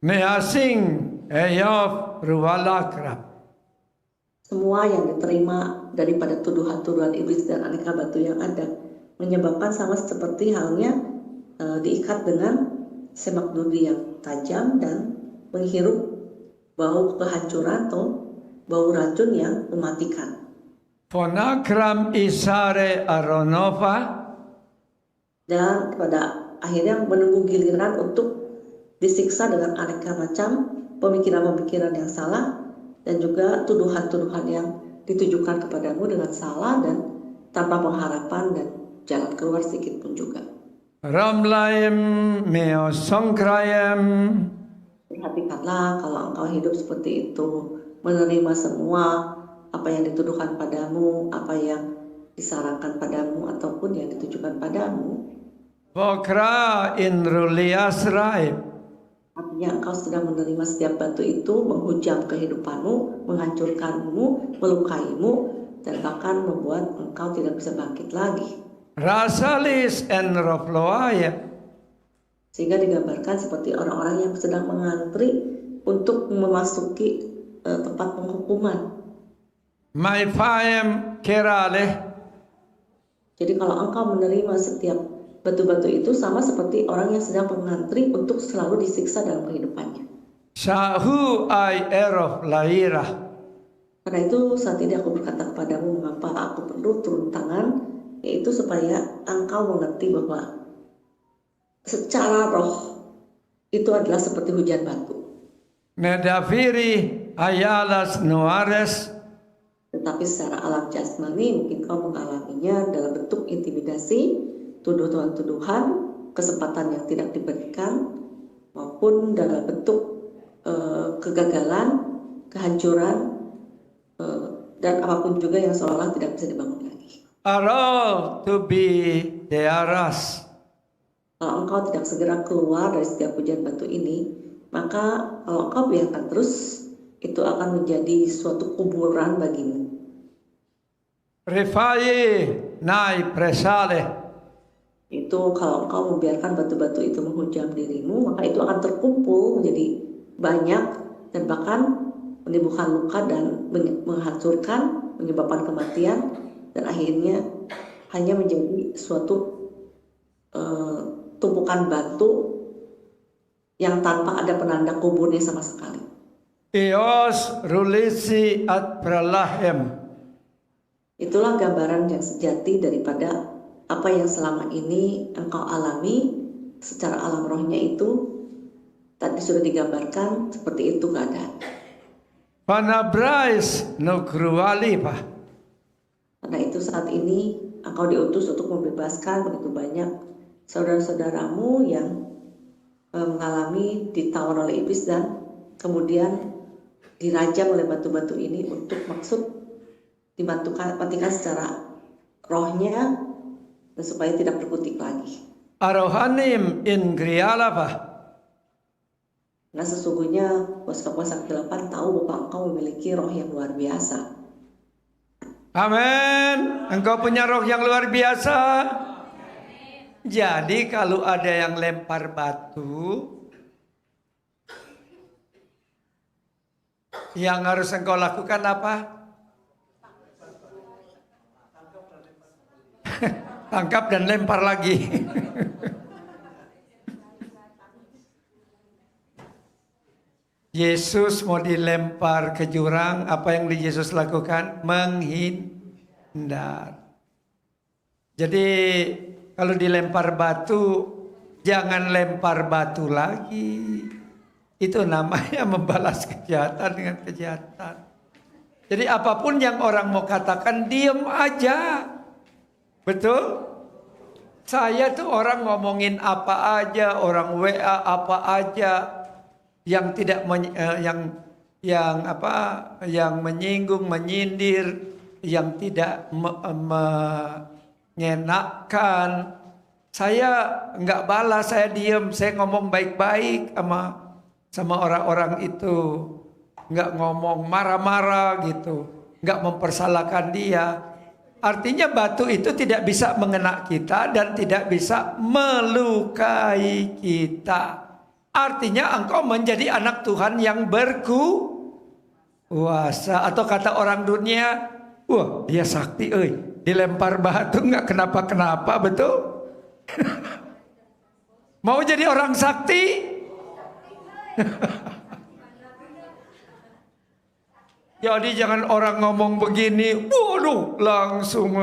Speaker 1: Measing eyof ruwalakrab.
Speaker 5: Semua yang diterima daripada tuduhan-tuduhan iblis dan aneka batu yang ada menyebabkan sama seperti halnya diikat dengan semak duri yang tajam dan menghirup bau kehancuran atau bau racun yang mematikan.
Speaker 1: Fonakram isare aronova.
Speaker 5: Dan pada akhirnya menunggu giliran untuk disiksa dengan aneka macam pemikiran-pemikiran yang salah dan juga tuduhan-tuduhan yang ditujukan kepadamu dengan salah dan tanpa pengharapan dan jalan keluar sedikit pun juga.
Speaker 1: Ramlaim meo songkrayam.
Speaker 5: Perhatikanlah kalau engkau hidup seperti itu, menerima semua apa yang dituduhkan padamu, apa yang disarankan padamu, ataupun yang ditujukan padamu.
Speaker 1: Vokra inrulias raib.
Speaker 5: Artinya engkau sudah menerima setiap batu itu menghujam kehidupanmu, menghancurkanmu, melukaimu, dan bahkan membuat engkau tidak bisa bangkit lagi.
Speaker 1: Rasalis en rofloayem.
Speaker 5: Sehingga digambarkan seperti orang-orang yang sedang mengantri untuk memasuki tempat penghukuman.
Speaker 1: Maifayem keraleh.
Speaker 5: Jadi kalau engkau menerima setiap batu-batu itu sama seperti orang yang sedang mengantri untuk selalu disiksa dalam kehidupannya.
Speaker 1: Shahu ai erof lairah.
Speaker 5: Karena itu saat ini aku berkata kepadamu mengapa aku perlu turun tangan, yaitu supaya engkau mengerti bahwa secara roh itu adalah seperti hujan batu.
Speaker 1: Nedafiri ayalas nuares.
Speaker 5: Tetapi secara alam jasmani mungkin kau mengalaminya dalam bentuk intimidasi, tuduhan-tuduhan, kesempatan yang tidak diberikan, maupun dalam bentuk kegagalan, kehancuran, dan apapun juga yang seolah tidak bisa dibangun lagi.
Speaker 1: All to be dearas.
Speaker 5: Kalau engkau tidak segera keluar dari setiap hujan batu ini, maka kalau engkau biarkan terus, itu akan menjadi suatu kuburan bagimu.
Speaker 1: Rifai nai presale.
Speaker 5: Itu kalau engkau membiarkan batu-batu itu menghujam dirimu, maka itu akan terkumpul menjadi banyak dan bahkan menimbulkan luka dan menghancurkan, menyebabkan kematian, dan akhirnya hanya menjadi suatu tumpukan batu yang tanpa ada penanda kuburnya sama sekali.
Speaker 1: Ios rulisi at pralahem.
Speaker 5: Itulah gambaran yang sejati daripada apa yang selama ini engkau alami secara alam rohnya itu tadi sudah digambarkan seperti itu keadaan.
Speaker 1: Panabrais no kruali pa.
Speaker 5: Karena itu saat ini engkau diutus untuk membebaskan begitu banyak saudara-saudaramu yang mengalami ditawan oleh iblis dan kemudian dirajam oleh batu-batu ini untuk maksud dimatikan secara rohnya dan supaya tidak berkutik lagi.
Speaker 1: Arohanim in griala pa.
Speaker 5: Nah sesungguhnya kuasa-kuasa kegelapan tahu bahwa engkau memiliki roh yang luar biasa.
Speaker 1: Amin. Engkau punya roh yang luar biasa. Jadi kalau ada yang lempar batu, yang harus engkau lakukan apa? Tangkap dan lempar lagi. Yesus mau dilempar ke jurang, apa yang Yesus lakukan? Menghindar. Jadi kalau dilempar batu, jangan lempar batu lagi. Itu namanya membalas kejahatan dengan kejahatan. Jadi apapun yang orang mau katakan, diem aja. Betul? Saya tuh orang ngomongin apa aja, orang WA apa aja yang tidak yang menyinggung, menyindir, yang tidak mengenakkan. Saya nggak balas, saya diem, saya ngomong baik-baik sama orang-orang itu, nggak ngomong marah-marah gitu, nggak mempersalahkan dia. Artinya batu itu tidak bisa mengena kita dan tidak bisa melukai kita. Artinya engkau menjadi anak Tuhan yang berkuasa. Atau kata orang dunia, wah dia sakti, dilempar batu nggak kenapa-kenapa, betul? Mau jadi orang sakti? Jadi jangan orang ngomong begini, waduh langsung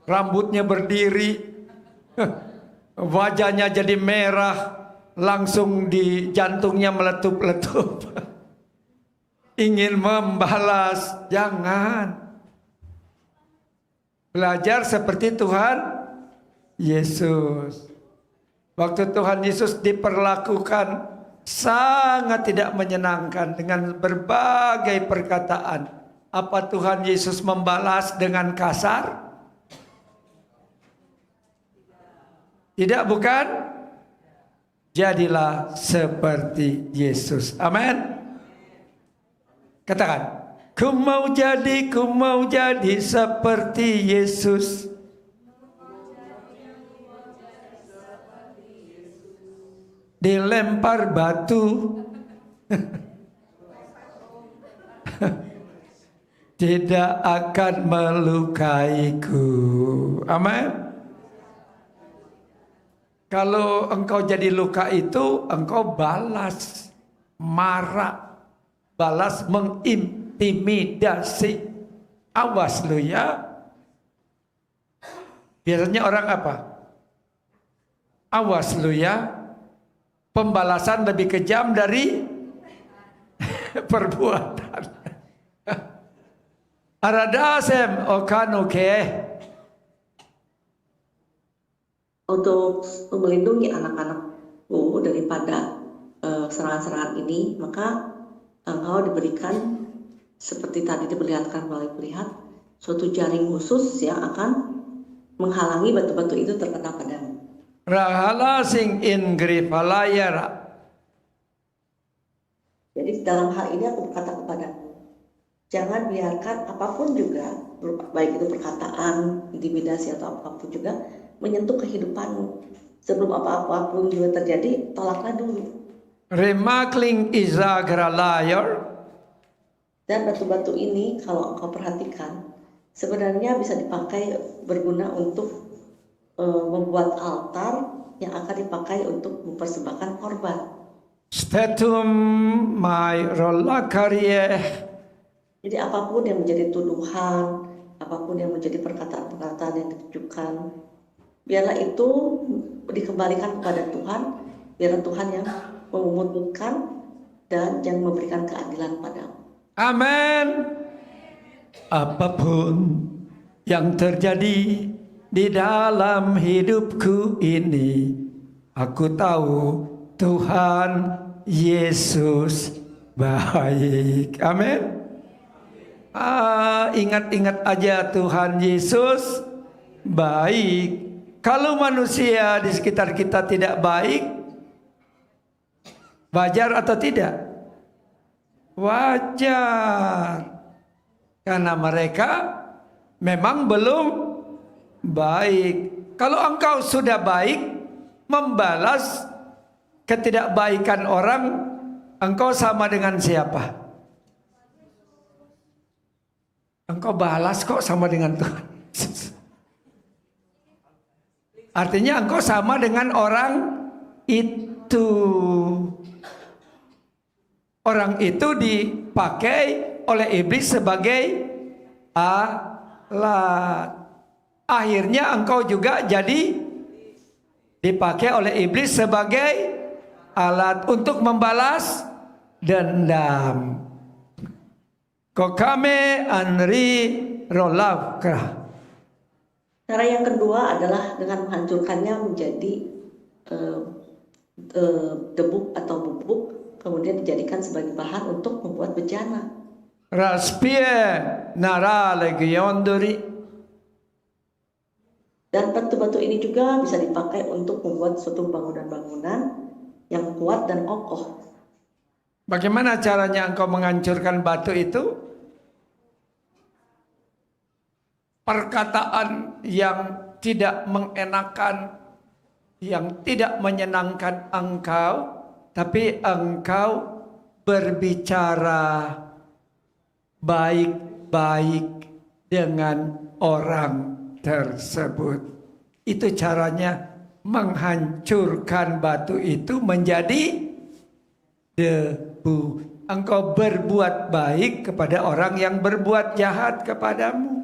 Speaker 1: rambutnya berdiri, wajahnya jadi merah, langsung di jantungnya meletup-letup. Ingin membalas, jangan. Belajar seperti Tuhan Yesus. Waktu Tuhan Yesus diperlakukan sangat tidak menyenangkan dengan berbagai perkataan. Apa Tuhan Yesus membalas dengan kasar? Tidak, bukan? Jadilah seperti Yesus. Amin. Katakan, ku mau jadi seperti Yesus. Dilempar batu tidak akan melukaiku. Amin. Kalau engkau jadi luka itu, engkau balas, marah, balas mengintimidasi. Awas lu ya. Biasanya orang apa? Awas lu ya. Pembalasan lebih kejam dari perbuatan. Aradasem okanuke.
Speaker 5: Untuk melindungi anak-anakku daripada serangan-serangan ini, maka engkau diberikan seperti tadi diperlihatkan melalui pelihat suatu jaring khusus yang akan menghalangi batu-batu itu terkena padamu.
Speaker 1: Rahala sing ingripalayara.
Speaker 5: Jadi dalam hal ini aku berkata kepadamu, jangan biarkan apapun juga, baik itu perkataan, intimidasi atau apapun juga, menyentuh kehidupanmu. Sebelum apa-apapun juga terjadi, tolaklah dulu.
Speaker 1: Remakling izagralayar.
Speaker 5: Dan batu-batu ini kalau engkau perhatikan, sebenarnya bisa dipakai berguna untuk membuat altar yang akan dipakai untuk mempersembahkan korban.
Speaker 1: Statum mai rolla karye.
Speaker 5: Jadi apapun yang menjadi tuduhan, apapun yang menjadi perkataan-perkataan yang ditujukan, biarlah itu dikembalikan kepada Tuhan, biarlah Tuhan yang memutuskan dan yang memberikan keadilan padamu.
Speaker 1: Amin. Apapun yang terjadi di dalam hidupku ini, aku tahu Tuhan Yesus baik. Amin. Ingat-ingat aja Tuhan Yesus baik. Kalau manusia di sekitar kita tidak baik, wajar atau tidak? Wajar. Karena mereka memang belum baik. Kalau engkau sudah baik, membalas ketidakbaikan orang, engkau sama dengan siapa? Engkau balas kok sama dengan Tuhan. Artinya engkau sama dengan orang itu. Orang itu dipakai oleh iblis sebagai alat. Akhirnya engkau juga jadi dipakai oleh iblis sebagai alat untuk membalas dendam. Kokame anri rolavkra.
Speaker 5: Cara yang kedua adalah dengan menghancurkannya menjadi debu atau bubuk, kemudian dijadikan sebagai bahan untuk membuat bejana.
Speaker 1: Raspie nara legiondori.
Speaker 5: Dan batu-batu ini juga bisa dipakai untuk membuat suatu bangunan-bangunan yang kuat dan kokoh.
Speaker 1: Bagaimana caranya engkau menghancurkan batu itu? Perkataan yang tidak mengenakan, yang tidak menyenangkan engkau, tapi engkau berbicara baik-baik dengan orang tersebut. Itu caranya menghancurkan batu itu menjadi debu. Engkau berbuat baik kepada orang yang berbuat jahat kepadamu.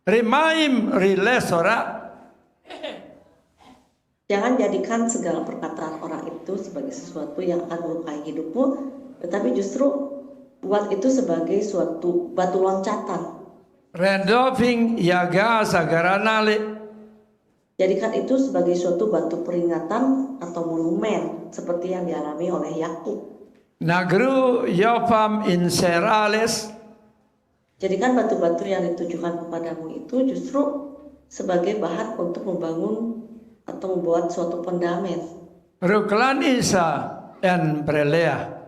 Speaker 1: Rimaim rilesora.
Speaker 5: Jangan jadikan segala perkataan orang itu sebagai sesuatu yang akan melukai hidupmu, tetapi justru buat itu sebagai suatu batu loncatan.
Speaker 1: Rendoving yaga sagaranale.
Speaker 5: Jadikan itu sebagai suatu batu peringatan atau monumen seperti yang dialami oleh Yakub.
Speaker 1: Nagru Yopam in Serales.
Speaker 5: Jadikan batu-batu yang ditujukan kepadamu itu justru sebagai bahan untuk membangun atau membuat suatu pendamen.
Speaker 1: Ruklanisa en Prelea.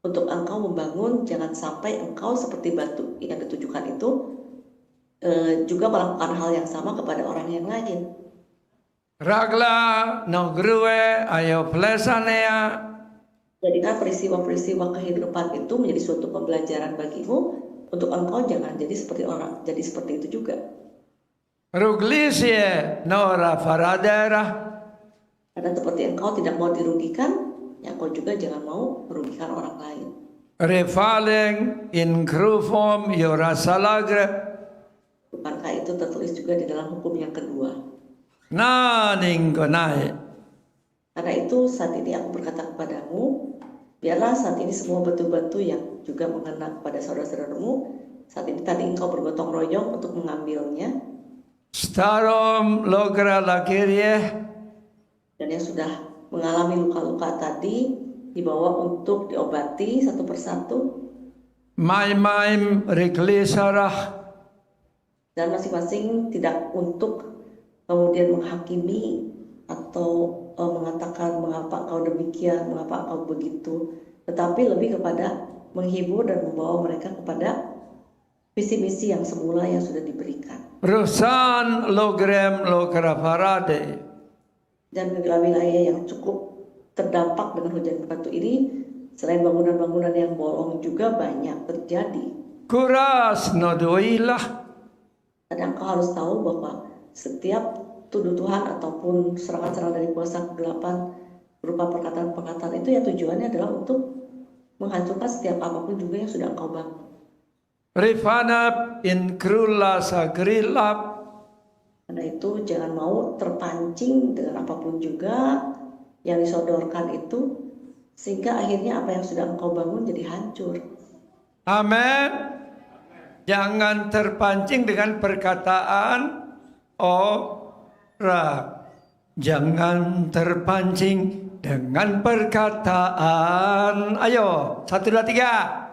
Speaker 5: Untuk engkau membangun, jangan sampai engkau seperti batu yang ditujukan itu juga melakukan hal yang sama kepada orang yang lain.
Speaker 1: Ragla Nogrue Ayo Plesanea.
Speaker 5: Jadikan peristiwa-peristiwa kehidupan itu menjadi suatu pembelajaran bagimu. Untuk engkau jangan jadi seperti itu juga.
Speaker 1: Ruglisie Nora Faradera.
Speaker 5: Karena seperti engkau tidak mau dirugikan, ya engkau juga jangan mau merugikan orang lain.
Speaker 1: Refaleng in Krufom Yorasalagre.
Speaker 5: Bukankah itu tertulis juga di dalam hukum yang kedua?
Speaker 1: Naninggonai.
Speaker 5: Karena itu saat ini aku berkata kepadamu, biarlah saat ini semua batu-batu yang juga mengena kepada saudara-saudaramu, saat ini tadi engkau bergotong royong untuk mengambilnya,
Speaker 1: Starom Logra Lakirie.
Speaker 5: dan yang sudah mengalami luka-luka tadi dibawa untuk diobati satu persatu,
Speaker 1: Maim Riklisarah.
Speaker 5: dan masing-masing tidak untuk kemudian menghakimi atau mengatakan mengapa kau demikian, mengapa kau begitu, tetapi lebih kepada menghibur dan membawa mereka kepada visi-misi yang semula yang sudah diberikan.
Speaker 1: Rusan Logrem Logra Farade.
Speaker 5: Dan wilayah yang cukup terdampak dengan hujan batu ini, selain bangunan-bangunan yang bolong juga banyak terjadi.
Speaker 1: Kuras Nodoilah.
Speaker 5: Dan engkau harus tahu bahwa setiap tuduhan ataupun serangan-serangan dari kuasa kegelapan berupa perkataan-perkataan itu ya tujuannya adalah untuk menghancurkan setiap apapun juga yang sudah engkau bangun.
Speaker 1: Rifanap in Krula Sagrilap.
Speaker 5: Karena itu jangan mau terpancing dengan apapun juga yang disodorkan itu, sehingga akhirnya apa yang sudah engkau bangun jadi hancur.
Speaker 1: Amin. Jangan terpancing dengan perkataan orang. Jangan terpancing dengan perkataan. Ayo, 1, 2, 3.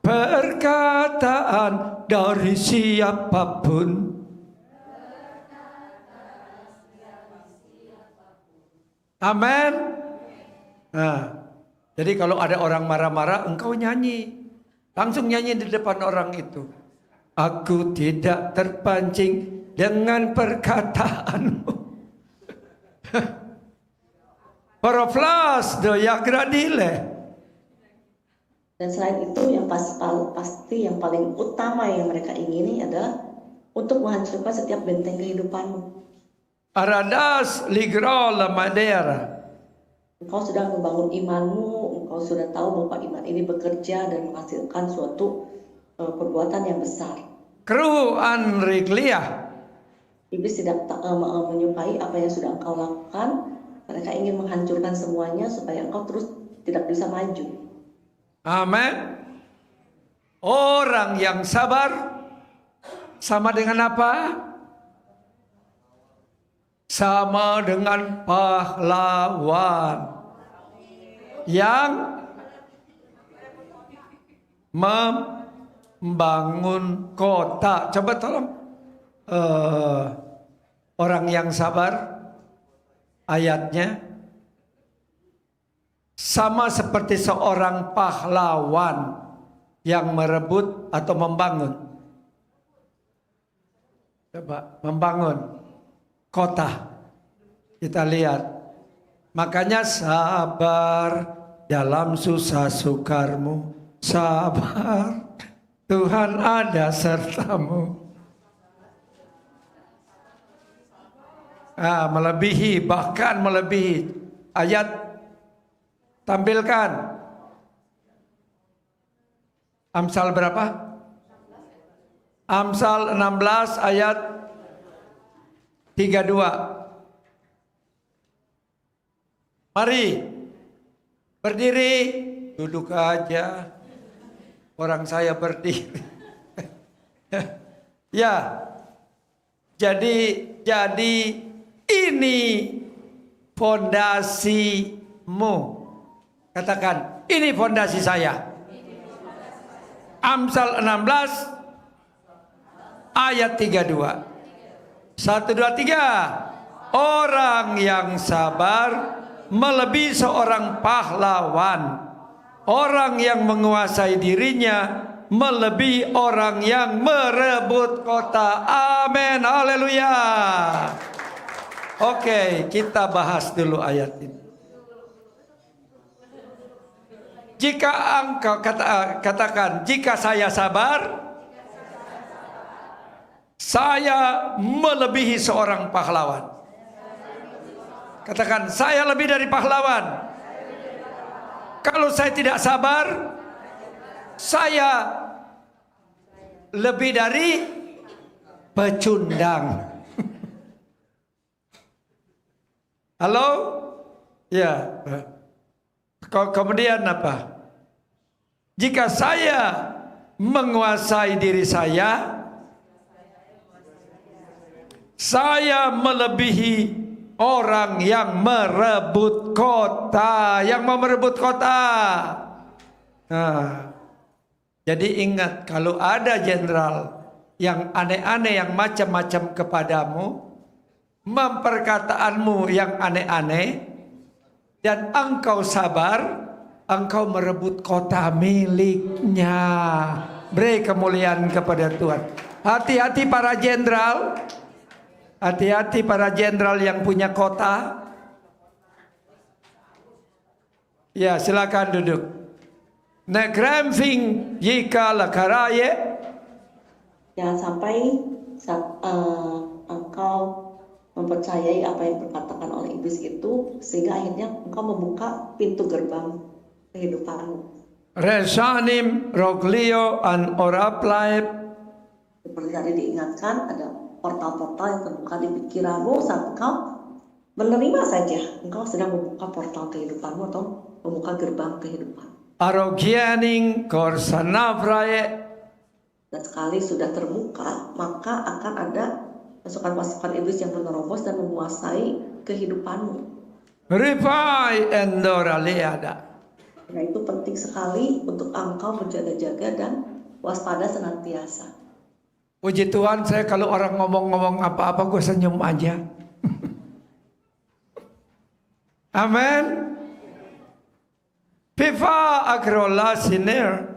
Speaker 1: Perkataan dari siapapun. Amin. Nah, jadi kalau ada orang marah-marah, engkau nyanyi. Langsung nyanyi di depan orang itu. Aku tidak terpancing dengan perkataanmu. Paraflas do yagradile.
Speaker 5: Dan selain itu yang pasti yang paling utama yang mereka ingini adalah untuk menghancurkan setiap benteng kehidupanmu.
Speaker 1: Aradas ligrola madera.
Speaker 5: Engkau sudah membangun imanmu, engkau sudah tahu bahwa iman ini bekerja dan menghasilkan suatu perbuatan yang besar.
Speaker 1: Kru anriglia.
Speaker 5: Iblis tidak menyukai apa yang sudah engkau lakukan. Mereka ingin menghancurkan semuanya supaya engkau terus tidak bisa maju.
Speaker 1: Amin. Orang yang sabar sama dengan apa? Sama dengan pahlawan yang membangun kota. Coba tolong orang yang sabar, ayatnya sama seperti seorang pahlawan yang merebut atau membangun. Coba membangun kota. Kita lihat. Makanya sabar dalam susah sukarmu. Sabar, Tuhan ada sertamu. Melebihi, bahkan melebihi. Ayat tampilkan. Amsal berapa? Amsal 16 ayat 32. Mari berdiri, duduk aja. Orang saya berdiri. Ya. Jadi ini fondasimu. Katakan, ini fondasi saya. Amsal 16 ayat 32. 1, 2, 3. Orang yang sabar melebihi seorang pahlawan. Orang yang menguasai dirinya melebihi orang yang merebut kota. Amin. Haleluya. Oke, kita bahas dulu ayat ini. Jika engkau katakan, jika saya sabar, saya melebihi seorang pahlawan. Katakan, saya lebih dari pahlawan. Kalau saya tidak sabar, saya lebih dari pecundang. Halo? Ya. Kemudian apa? Jika saya menguasai diri saya melebihi orang yang merebut kota, yang mau merebut kota. Nah, jadi ingat, kalau ada jenderal yang aneh-aneh, yang macam-macam kepadamu, memperkataanmu yang aneh-aneh, dan engkau sabar, engkau merebut kota miliknya. Beri kemuliaan kepada Tuhan. Hati-hati para jenderal. Hati-hati para jenderal yang punya kota. Ya, silakan duduk. Negremving jika lakaraye.
Speaker 5: Jangan sampai engkau mempercayai apa yang dikatakan oleh iblis itu, sehingga akhirnya engkau membuka pintu gerbang kehidupanmu.
Speaker 1: Resanim roglio an oraplaip.
Speaker 5: Seperti tadi diingatkan, ada portal-portal yang terbuka di pikiranmu saat engkau menerima saja. Engkau sedang membuka portal kehidupanmu atau membuka gerbang kehidupan.
Speaker 1: Arogianing korsanavrae.
Speaker 5: Dan sekali sudah terbuka, maka akan ada pasukan-pasukan iblis yang menerobos dan menguasai kehidupanmu.
Speaker 1: Ripai endora leada.
Speaker 5: Nah, itu penting sekali untuk engkau berjaga-jaga dan waspada senantiasa.
Speaker 1: Puji Tuhan, saya kalau orang ngomong-ngomong apa-apa gue senyum aja. Amin. Piva agrola siner.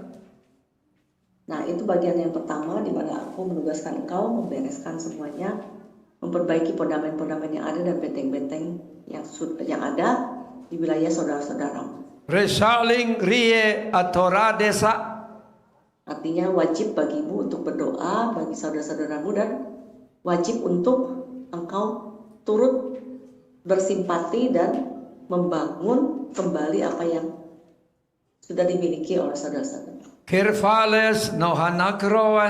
Speaker 5: Nah, itu bagian yang pertama di mana aku menugaskan engkau membereskan semuanya, memperbaiki podamen-podamen yang ada dan benteng-benteng yang ada di wilayah saudara-saudaramu.
Speaker 1: Resaling rie atora desa.
Speaker 5: Artinya wajib bagimu untuk berdoa bagi saudara-saudaramu dan wajib untuk engkau turut bersimpati dan membangun kembali apa yang sudah dimiliki oleh saudara-saudara.
Speaker 1: Kirfales nohanakrowe.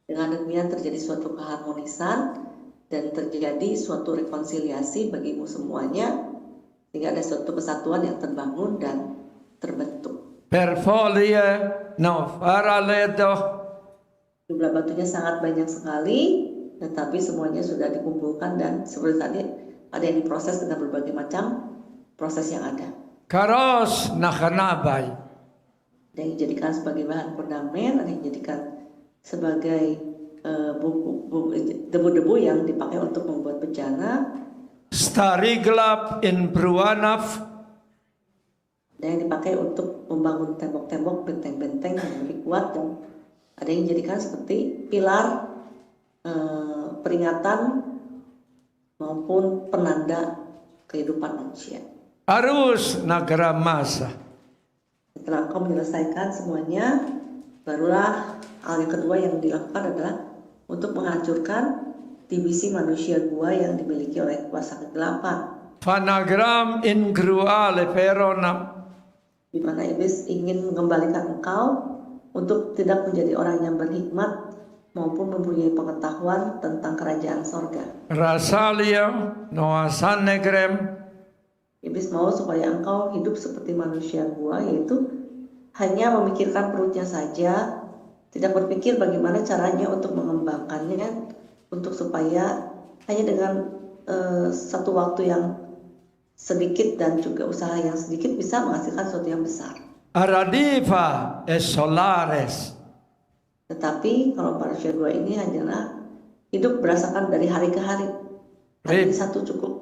Speaker 5: Dengan demikian terjadi suatu keharmonisan dan terjadi suatu rekonsiliasi bagimu semuanya, sehingga ada suatu kesatuan yang terbangun dan terbentuk.
Speaker 1: Perfolie no faraledo.
Speaker 5: Jumlah batunya sangat banyak sekali, tetapi semuanya sudah dikumpulkan dan seperti tadi ada yang diproses dengan berbagai macam proses yang ada.
Speaker 1: Karos nahanabay.
Speaker 5: Ada yang dijadikan sebagai bahan ornamen, ada yang dijadikan sebagai debu-debu yang dipakai untuk membuat bejana.
Speaker 1: Stariglap in Bruanaf.
Speaker 5: Ada yang dipakai untuk membangun tembok-tembok, benteng-benteng yang lebih kuat, dan ada yang dijadikan seperti pilar peringatan maupun penanda kehidupan manusia.
Speaker 1: Arus nagara masa.
Speaker 5: Setelah engkau menyelesaikan semuanya, barulah hal yang kedua yang dilakukan adalah untuk menghancurkan divisi manusia gua yang dimiliki oleh kuasa kegelapan.
Speaker 1: Panagram in gruale peronam.
Speaker 5: Di mana iblis ingin mengembalikan engkau untuk tidak menjadi orang yang berhikmat maupun mempunyai pengetahuan tentang kerajaan sorga.
Speaker 1: Rasalia noasan negrem.
Speaker 5: Iblis mau supaya engkau hidup seperti manusia gua, yaitu hanya memikirkan perutnya saja, tidak berpikir bagaimana caranya untuk mengembangkannya, untuk supaya hanya dengan satu waktu yang sedikit dan juga usaha yang sedikit bisa menghasilkan sesuatu yang besar.
Speaker 1: Aradiva es solares.
Speaker 5: Tetapi kalau manusia gua ini hanyalah hidup berdasarkan dari hari ke hari. Hari ini satu cukup.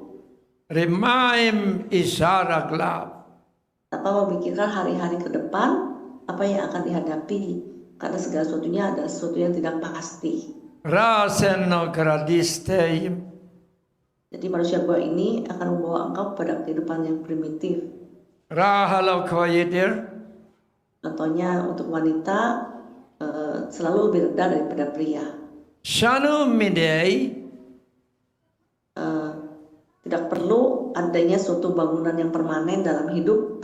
Speaker 1: Rimaim isaraglab.
Speaker 5: Tanpa memikirkan hari-hari ke depan apa yang akan dihadapi, karena segala sesuatunya adalah sesuatu yang tidak pasti.
Speaker 1: Raseno gradisteim.
Speaker 5: Jadi manusia gua ini akan membawa engkau pada kehidupan yang primitif.
Speaker 1: Rahalo koyidir.
Speaker 5: Contohnya untuk wanita selalu lebih rendah daripada pria.
Speaker 1: Shanu midei.
Speaker 5: Tidak perlu adanya suatu bangunan yang permanen dalam hidup.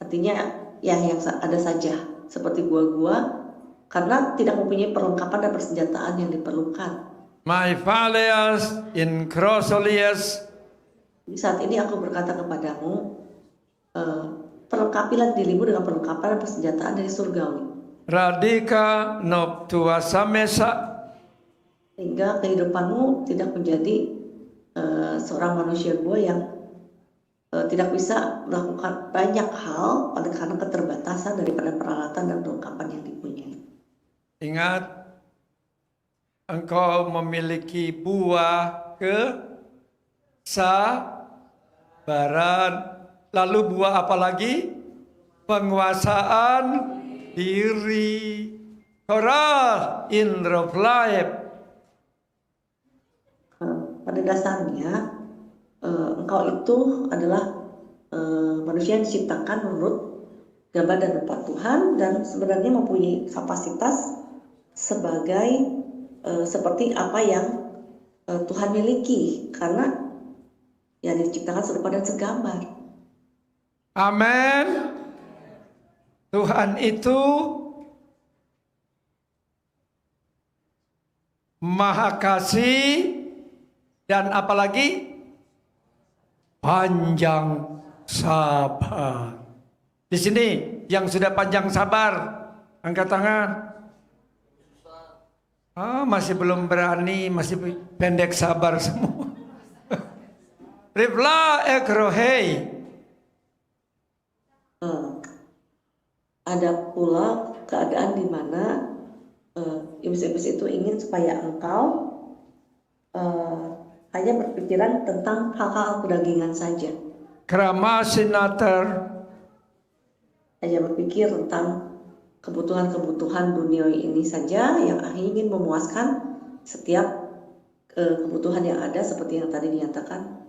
Speaker 5: Artinya ya yang ada saja seperti gua-gua, karena tidak mempunyai perlengkapan dan persenjataan yang diperlukan.
Speaker 1: My falias in crosolias.
Speaker 5: Di saat ini aku berkata kepadamu, perlengkapilah dirimu dengan perlengkapan dan persenjataan dari surgawi.
Speaker 1: Radika noptua mesa.
Speaker 5: Sehingga kehidupanmu tidak menjadi seorang manusia gua yang tidak bisa melakukan banyak hal karena keterbatasan daripada peralatan dan perlengkapan yang dipunyai.
Speaker 1: Ingat, engkau memiliki buah kesabaran. Lalu buah apa lagi? Penguasaan diri. Korah indroflaib.
Speaker 5: Pada dasarnya engkau itu adalah manusia yang diciptakan menurut gambar dan rupa Tuhan, dan sebenarnya mempunyai kapasitas sebagai seperti apa yang Tuhan miliki, karena ya diciptakan serupa dan segambar.
Speaker 1: Amin. Tuhan itu Maha Kasih dan apalagi panjang sabar. Di sini yang sudah panjang sabar, angkat tangan. Masih belum berani, masih pendek sabar semua. Rifla ekrohei.
Speaker 5: Ada pula keadaan di mana iblis-iblis itu ingin supaya engkau hanya berpikiran tentang hal-hal kedagingan saja.
Speaker 1: Kramasinater.
Speaker 5: Hanya berpikir tentang kebutuhan-kebutuhan duniawi ini saja yang ingin memuaskan setiap kebutuhan yang ada, seperti yang tadi dinyatakan,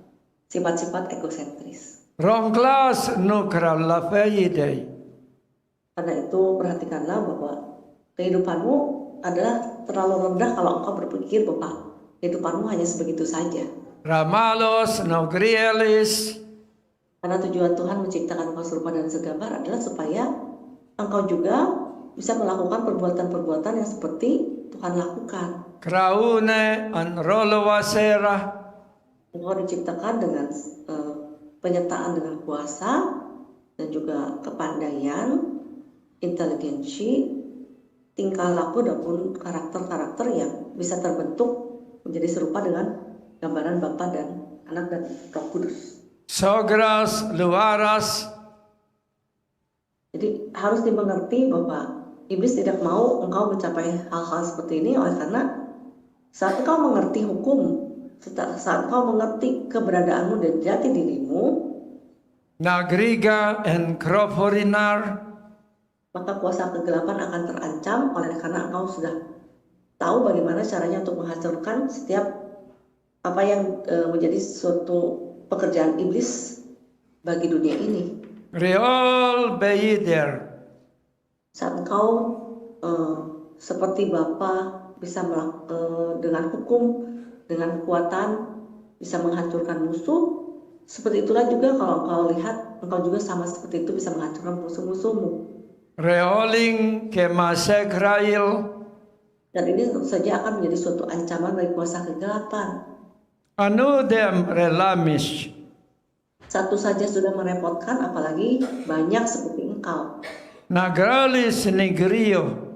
Speaker 5: sifat-sifat egosentris.
Speaker 1: Rongklas nukralafeidei.
Speaker 5: Karena itu perhatikanlah bahwa kehidupanmu adalah terlalu rendah kalau engkau berpikir bahwa kehidupanmu hanya sebegitu saja.
Speaker 1: Ramalos nogrielis.
Speaker 5: Karena tujuan Tuhan menciptakan engkau serupa dan segambar adalah supaya engkau juga bisa melakukan perbuatan-perbuatan yang seperti Tuhan lakukan.
Speaker 1: Kraune anrolovasera.
Speaker 5: Engkau diciptakan dengan penyertaan dengan kuasa dan juga kepandaian, inteligensi, tingkah laku dan karakter-karakter yang bisa terbentuk menjadi serupa dengan gambaran Bapa dan Anak dan Roh Kudus.
Speaker 1: Sogras luaras.
Speaker 5: Jadi harus dimengerti bahwa iblis tidak mau engkau mencapai hal-hal seperti ini, oleh karena saat engkau mengerti hukum, saat engkau mengerti keberadaanmu dan jati dirimu,
Speaker 1: Nagriga and Kroforinar.
Speaker 5: maka kuasa kegelapan akan terancam, oleh karena engkau sudah tahu bagaimana caranya untuk menghancurkan setiap apa yang menjadi suatu pekerjaan iblis bagi dunia ini.
Speaker 1: Reol beider.
Speaker 5: Saat engkau seperti Bapa bisa dengan hukum, dengan kekuatan bisa menghancurkan musuh, seperti itulah juga kalau engkau lihat, engkau juga sama seperti itu bisa menghancurkan musuh-musuhmu.
Speaker 1: Reoling kemasekrail.
Speaker 5: Dan ini tentu saja akan menjadi suatu ancaman bagi kuasa kegelapan.
Speaker 1: Anudem relamish.
Speaker 5: Satu saja sudah merepotkan, apalagi banyak seperti engkau.
Speaker 1: Nagralis nigrio.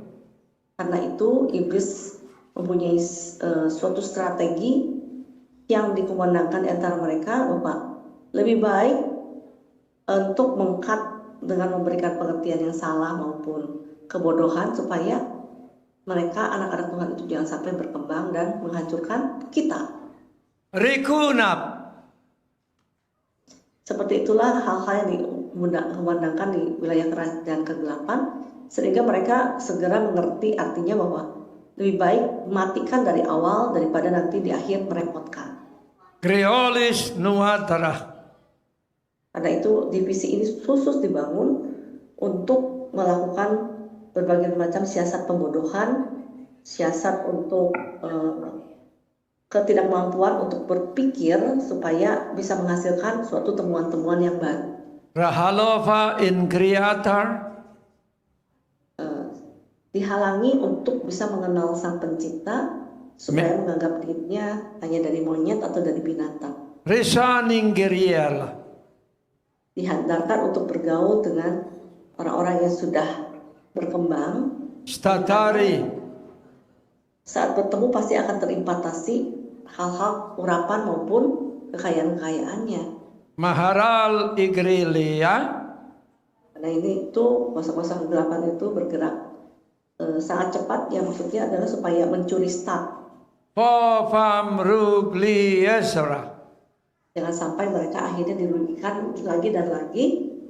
Speaker 5: Karena itu iblis mempunyai suatu strategi yang dikumandangkan di antara mereka bahwa lebih baik untuk mengkat dengan memberikan pengertian yang salah maupun kebodohan supaya mereka anak-anak Tuhan itu jangan sampai berkembang dan menghancurkan kita.
Speaker 1: Rikunap.
Speaker 5: Seperti itulah hal-hal yang dikumandangkan di wilayah kerajaan kegelapan, sehingga mereka segera mengerti artinya bahwa lebih baik matikan dari awal daripada nanti di akhir merepotkan.
Speaker 1: Griolis nuatara.
Speaker 5: Karena itu divisi ini khusus dibangun untuk melakukan berbagai macam siasat pembodohan, siasat untuk ketidakmampuan untuk berpikir supaya bisa menghasilkan suatu temuan-temuan yang baru.
Speaker 1: Rahalova in creator.
Speaker 5: Dihalangi untuk bisa mengenal Sang Pencipta supaya menganggap dirinya hanya dari monyet atau dari binatang.
Speaker 1: Risaning geriela.
Speaker 5: Dihantarkan untuk bergaul dengan orang-orang yang sudah berkembang.
Speaker 1: Statari.
Speaker 5: Saat bertemu pasti akan terimpatasi hal-hal urapan maupun kekayaan-kekayaannya.
Speaker 1: Maharal igrilia.
Speaker 5: Karena ini itu kuasa-kuasa kegelapan itu bergerak sangat cepat, yang maksudnya adalah supaya mencuri start.
Speaker 1: Fofam rugliesra.
Speaker 5: Jangan sampai mereka akhirnya dirugikan lagi dan lagi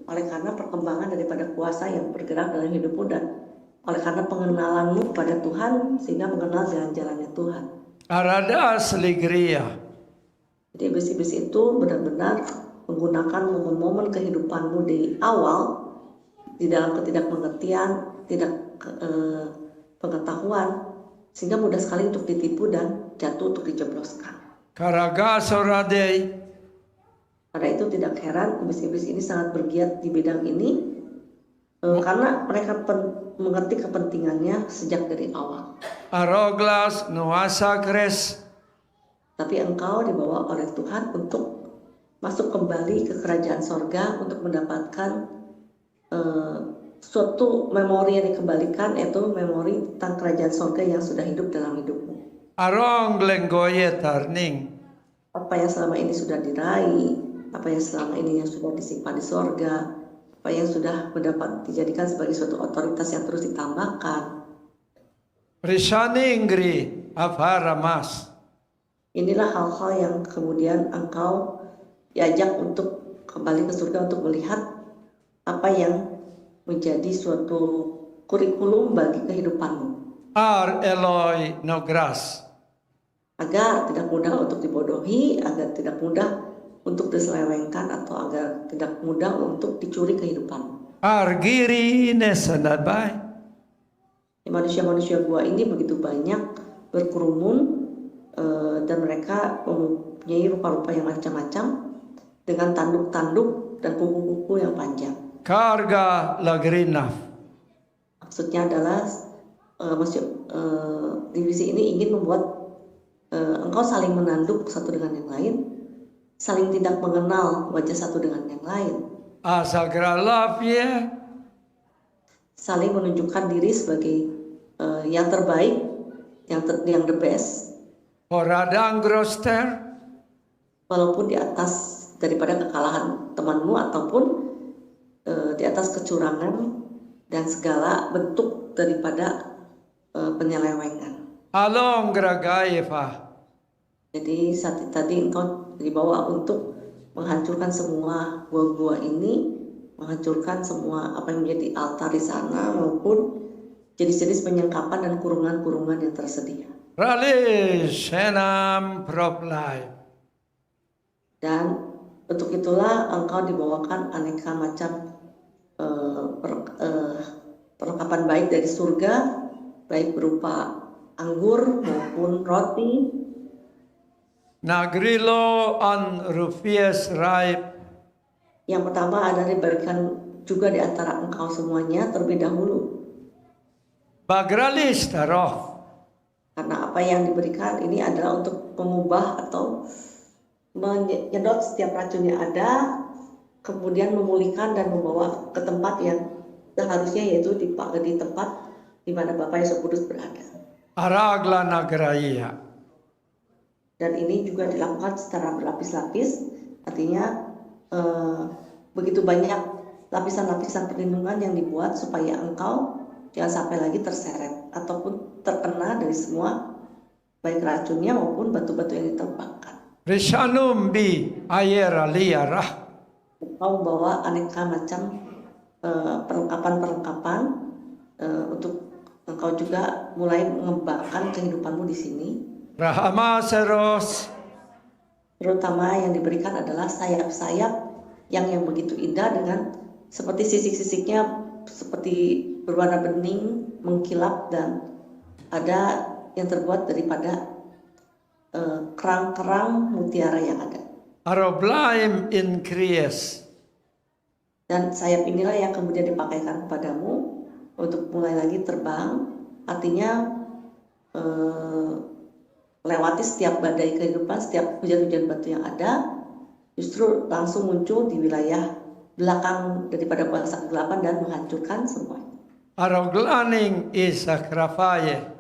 Speaker 5: oleh karena perkembangan daripada kuasa yang bergerak dalam hidupmu dan oleh karena pengenalanmu kepada Tuhan sehingga mengenal jalan-jalannya Tuhan.
Speaker 1: Arada asligria.
Speaker 5: Jadi iblis-iblis itu benar-benar menggunakan momen-momen kehidupanmu di awal di dalam ketidakmengertian, pengetahuan, sehingga mudah sekali untuk ditipu dan jatuh untuk dijebloskan.
Speaker 1: Karagasoradei.
Speaker 5: Karena itu tidak heran iblis-iblis ini sangat bergiat di bidang ini karena mereka mengerti kepentingannya sejak dari awal.
Speaker 1: Aroglas nuasa kres.
Speaker 5: Tapi engkau dibawa oleh Tuhan untuk masuk kembali ke kerajaan sorga untuk mendapatkan suatu memori yang dikembalikan, yaitu memori tentang kerajaan sorga yang sudah hidup dalam hidupmu.
Speaker 1: Arong lenggoye tarning.
Speaker 5: Apa yang selama ini sudah diraih, apa yang selama ini yang sudah disimpan di sorga, apa yang sudah mendapat dijadikan sebagai suatu otoritas yang terus ditambahkan.
Speaker 1: Rishani ingri avaramas.
Speaker 5: Inilah hal-hal yang kemudian engkau diajak untuk kembali ke surga untuk melihat apa yang menjadi suatu kurikulum bagi kehidupanmu.
Speaker 1: Ar Eloi nogras.
Speaker 5: Agar tidak mudah untuk dibodohi, agar tidak mudah untuk diselewengkan, atau agar tidak mudah untuk dicuri kehidupanmu.
Speaker 1: Ar giri nesanabai.
Speaker 5: Manusia-manusia gua ini begitu banyak berkerumun dan mereka mempunyai rupa-rupa yang macam-macam dengan tanduk-tanduk dan kuku-kuku yang panjang.
Speaker 1: Karga lagrina.
Speaker 5: Maksudnya adalah divisi ini ingin membuat engkau saling menanduk satu dengan yang lain, saling tidak mengenal wajah satu dengan yang lain,
Speaker 1: Asagralafye.
Speaker 5: saling menunjukkan diri sebagai yang terbaik, yang the best,
Speaker 1: Horadang groster.
Speaker 5: walaupun di atas daripada kekalahan temanmu ataupun di atas kecurangan dan segala bentuk daripada penyelewengan.
Speaker 1: Along gragaeva.
Speaker 5: Jadi saat tadi engkau dibawa untuk menghancurkan semua gua-gua ini, menghancurkan semua apa yang menjadi altar di sana maupun jenis-jenis penyengkapan dan kurungan-kurungan yang tersedia.
Speaker 1: Rali senam proplai.
Speaker 5: Dan untuk itulah engkau dibawakan aneka macam perlengkapan baik dari surga, baik berupa anggur maupun roti.
Speaker 1: Nagrilo an rufies raib.
Speaker 5: Yang pertama adalah diberikan juga di antara engkau semuanya terlebih dahulu.
Speaker 1: Bagralis taroh.
Speaker 5: Karena apa yang diberikan ini adalah untuk mengubah atau menyedot setiap racun yang ada, kemudian memulihkan dan membawa ke tempat yang seharusnya, yaitu di tempat di mana Bapa Yesus Kudus berada.
Speaker 1: Aragla nagraya.
Speaker 5: Dan ini juga dilakukan secara berlapis-lapis, artinya begitu banyak lapisan-lapisan perlindungan yang dibuat supaya engkau jangan sampai lagi terseret ataupun terkena dari semua baik racunnya maupun batu-batu yang ditembakkan.
Speaker 1: Rishanum bi ayera liarah.
Speaker 5: Engkau membawa aneka macam perlengkapan-perlengkapan untuk engkau juga mulai mengembangkan kehidupanmu di sini.
Speaker 1: Rahama seros.
Speaker 5: Terutama yang diberikan adalah sayap-sayap yang begitu indah dengan seperti sisik-sisiknya seperti berwarna bening, mengkilap, dan ada yang terbuat daripada kerang-kerang mutiara yang ada.
Speaker 1: Aroblaim in kries.
Speaker 5: Dan sayap inilah yang kemudian dipakaikan kepadamu untuk mulai lagi terbang, artinya lewati setiap badai kehidupan, setiap hujan-hujan batu yang ada, justru langsung muncul di wilayah belakang daripada kuasa kegelapan dan menghancurkan semuanya.
Speaker 1: Aroglaning isakrafaye.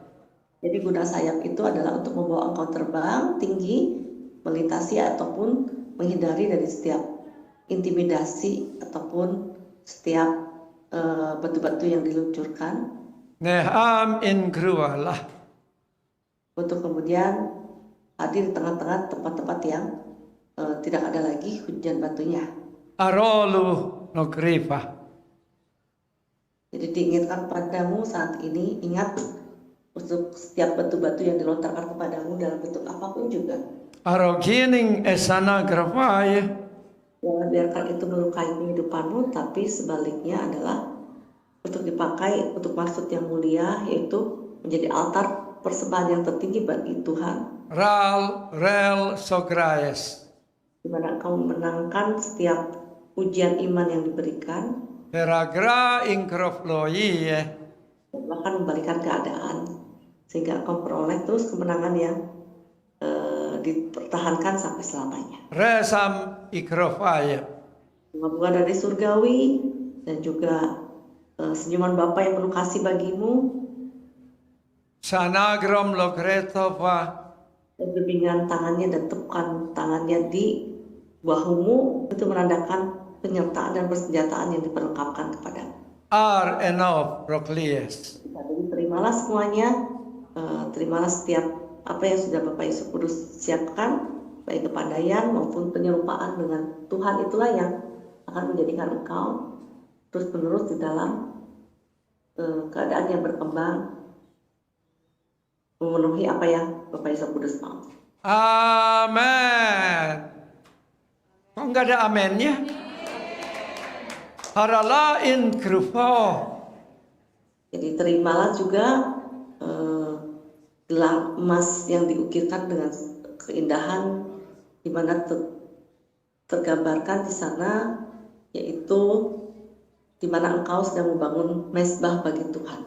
Speaker 5: Jadi guna sayap itu adalah untuk membawa engkau terbang tinggi, melintasi ataupun menghindari dari setiap intimidasi ataupun setiap batu-batu yang diluncurkan,
Speaker 1: Neham in grualah.
Speaker 5: untuk kemudian hadir di tengah-tengah tempat-tempat yang tidak ada lagi hujan batunya.
Speaker 1: Arolu nogrifa.
Speaker 5: Jadi diingatkan padamu saat ini, ingat untuk setiap batu-batu yang dilontarkan kepadamu dalam bentuk apapun juga.
Speaker 1: Arogining esana grafaye.
Speaker 5: Jangan biarkan itu melukai kehidupanmu, tapi sebaliknya adalah untuk dipakai untuk maksud yang mulia, yaitu menjadi altar persembahan yang tertinggi bagi Tuhan,
Speaker 1: Rel sograyes.
Speaker 5: di mana engkau memenangkan setiap ujian iman yang diberikan,
Speaker 1: Peragra inkrofloye.
Speaker 5: bahkan membalikan keadaan, sehingga engkau peroleh terus kemenangan yang dipertahankan sampai selamanya.
Speaker 1: Resam ikrofaye.
Speaker 5: Bunga-bunga dari surgawi dan juga senyuman Bapa yang penuh kasih bagimu,
Speaker 1: Sanagrom lokretova.
Speaker 5: dan bimbingan tangannya dan tepukan tangannya di bahumu, itu menandakan penyertaan dan persenjataan yang diperlengkapkan kepadamu.
Speaker 1: Ar enof proklies.
Speaker 5: Jadi terimalah semuanya, terimalah setiap apa yang sudah Bapak Yesus Kudus siapkan, baik kepandaian maupun penyerupaan dengan Tuhan, itulah yang akan menjadikan engkau terus menerus di dalam keadaan yang berkembang, memenuhi apa yang Bapak Yesus Kudus mau.
Speaker 1: Amen. Kok nggak ada amennya? Harala in krufo.
Speaker 5: Jadi terimalah juga gelang emas yang diukirkan dengan keindahan, di mana tergambarkan di sana, yaitu di mana engkau sedang membangun mezbah bagi Tuhan.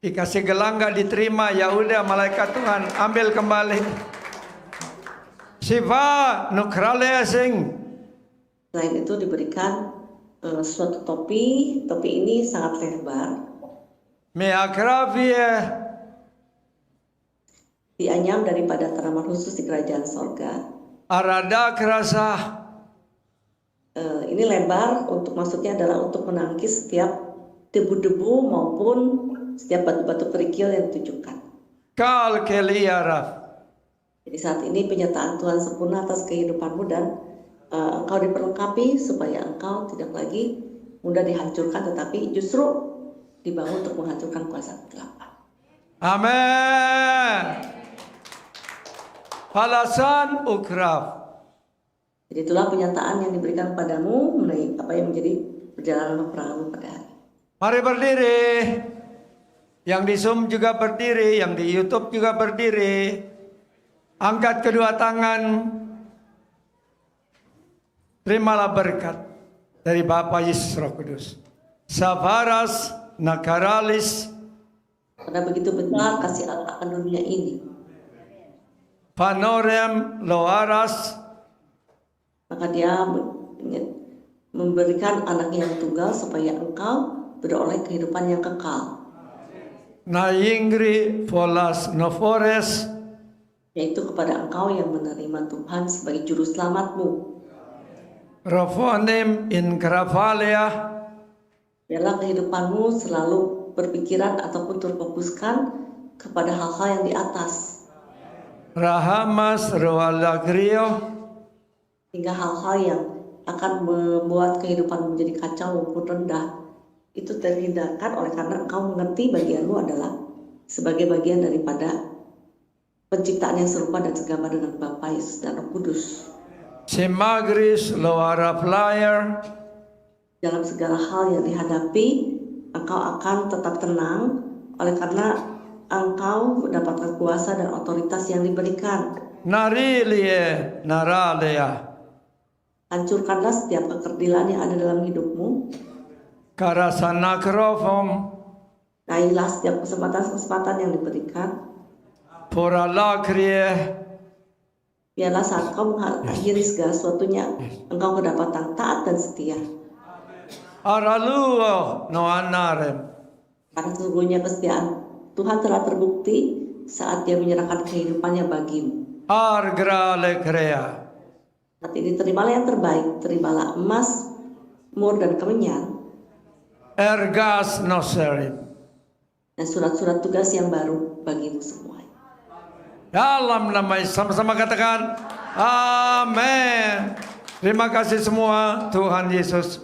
Speaker 1: Dikasih gelang nggak diterima, ya udah malaikat Tuhan ambil kembali. Siva nukrale asing.
Speaker 5: Selain itu diberikan suatu topi ini sangat lebar,
Speaker 1: Meakrafie.
Speaker 5: dianyam daripada tanaman khusus di kerajaan sorga.
Speaker 1: Arada kerasa.
Speaker 5: Ini lebar, untuk maksudnya adalah untuk menangkis setiap debu-debu maupun setiap batu-batu kerikil yang ditujukan.
Speaker 1: Kal keliaraf.
Speaker 5: Jadi saat ini penyertaan Tuhan sempurna atas kehidupanmu, dan engkau diperlengkapi supaya engkau tidak lagi mudah dihancurkan, tetapi justru dibangun untuk menghancurkan kuasa kegelapan.
Speaker 1: Amen. Palasan ukraf.
Speaker 5: Jadi itulah penyataan yang diberikan padamu mengenai apa yang menjadi perjalanan peperanganmu pada hari.
Speaker 1: Mari berdiri. Yang di Zoom juga berdiri, yang di YouTube juga berdiri. Angkat kedua tangan. Terimalah berkat dari Bapa Yesus Roh Kudus. Savaras nakaralis
Speaker 5: Karena begitu besar kasih Allah akan dunia ini,
Speaker 1: panorem loaras
Speaker 5: maka Dia memberikan anaknya yang tunggal supaya engkau beroleh kehidupan yang kekal,
Speaker 1: Na ingri volas novores,
Speaker 5: yaitu kepada engkau yang menerima Tuhan sebagai juru selamatmu.
Speaker 1: rofonem in gravalia,
Speaker 5: Biarlah kehidupanmu selalu berpikiran ataupun terfokuskan kepada hal-hal yang di atas,
Speaker 1: rahamas roalagrio,
Speaker 5: hingga hal-hal yang akan membuat kehidupan menjadi kacau maupun rendah itu terhindarkan oleh karena engkau mengerti bagianmu adalah sebagai bagian daripada penciptaan yang serupa dan segambar dengan Bapa, Yesus dan Roh Kudus.
Speaker 1: simagris loara flyer,
Speaker 5: Dalam segala hal yang dihadapi, engkau akan tetap tenang oleh karena engkau mendapatkan kuasa dan otoritas yang diberikan.
Speaker 1: narilie naralea,
Speaker 5: Hancurkanlah setiap kekerdilan yang ada dalam hidupmu.
Speaker 1: karasanakrofom,
Speaker 5: Raihlah setiap kesempatan-kesempatan yang diberikan.
Speaker 1: poralagrie,
Speaker 5: Biarlah saat kau mengakhiri segala sesuatunya, engkau kedapatan taat dan setia.
Speaker 1: araluo no anarem,
Speaker 5: Karena sesungguhnya kesetiaan Tuhan telah terbukti saat dia menyerahkan kehidupannya bagimu.
Speaker 1: argrale crea,
Speaker 5: Saat ini terimalah yang terbaik, terimalah emas, mur dan kemenyan,
Speaker 1: ergas noserim.
Speaker 5: dan surat-surat tugas yang baru bagimu semua.
Speaker 1: Dalam nama Yesus, sama-sama katakan amin. Terima kasih semua, Tuhan Yesus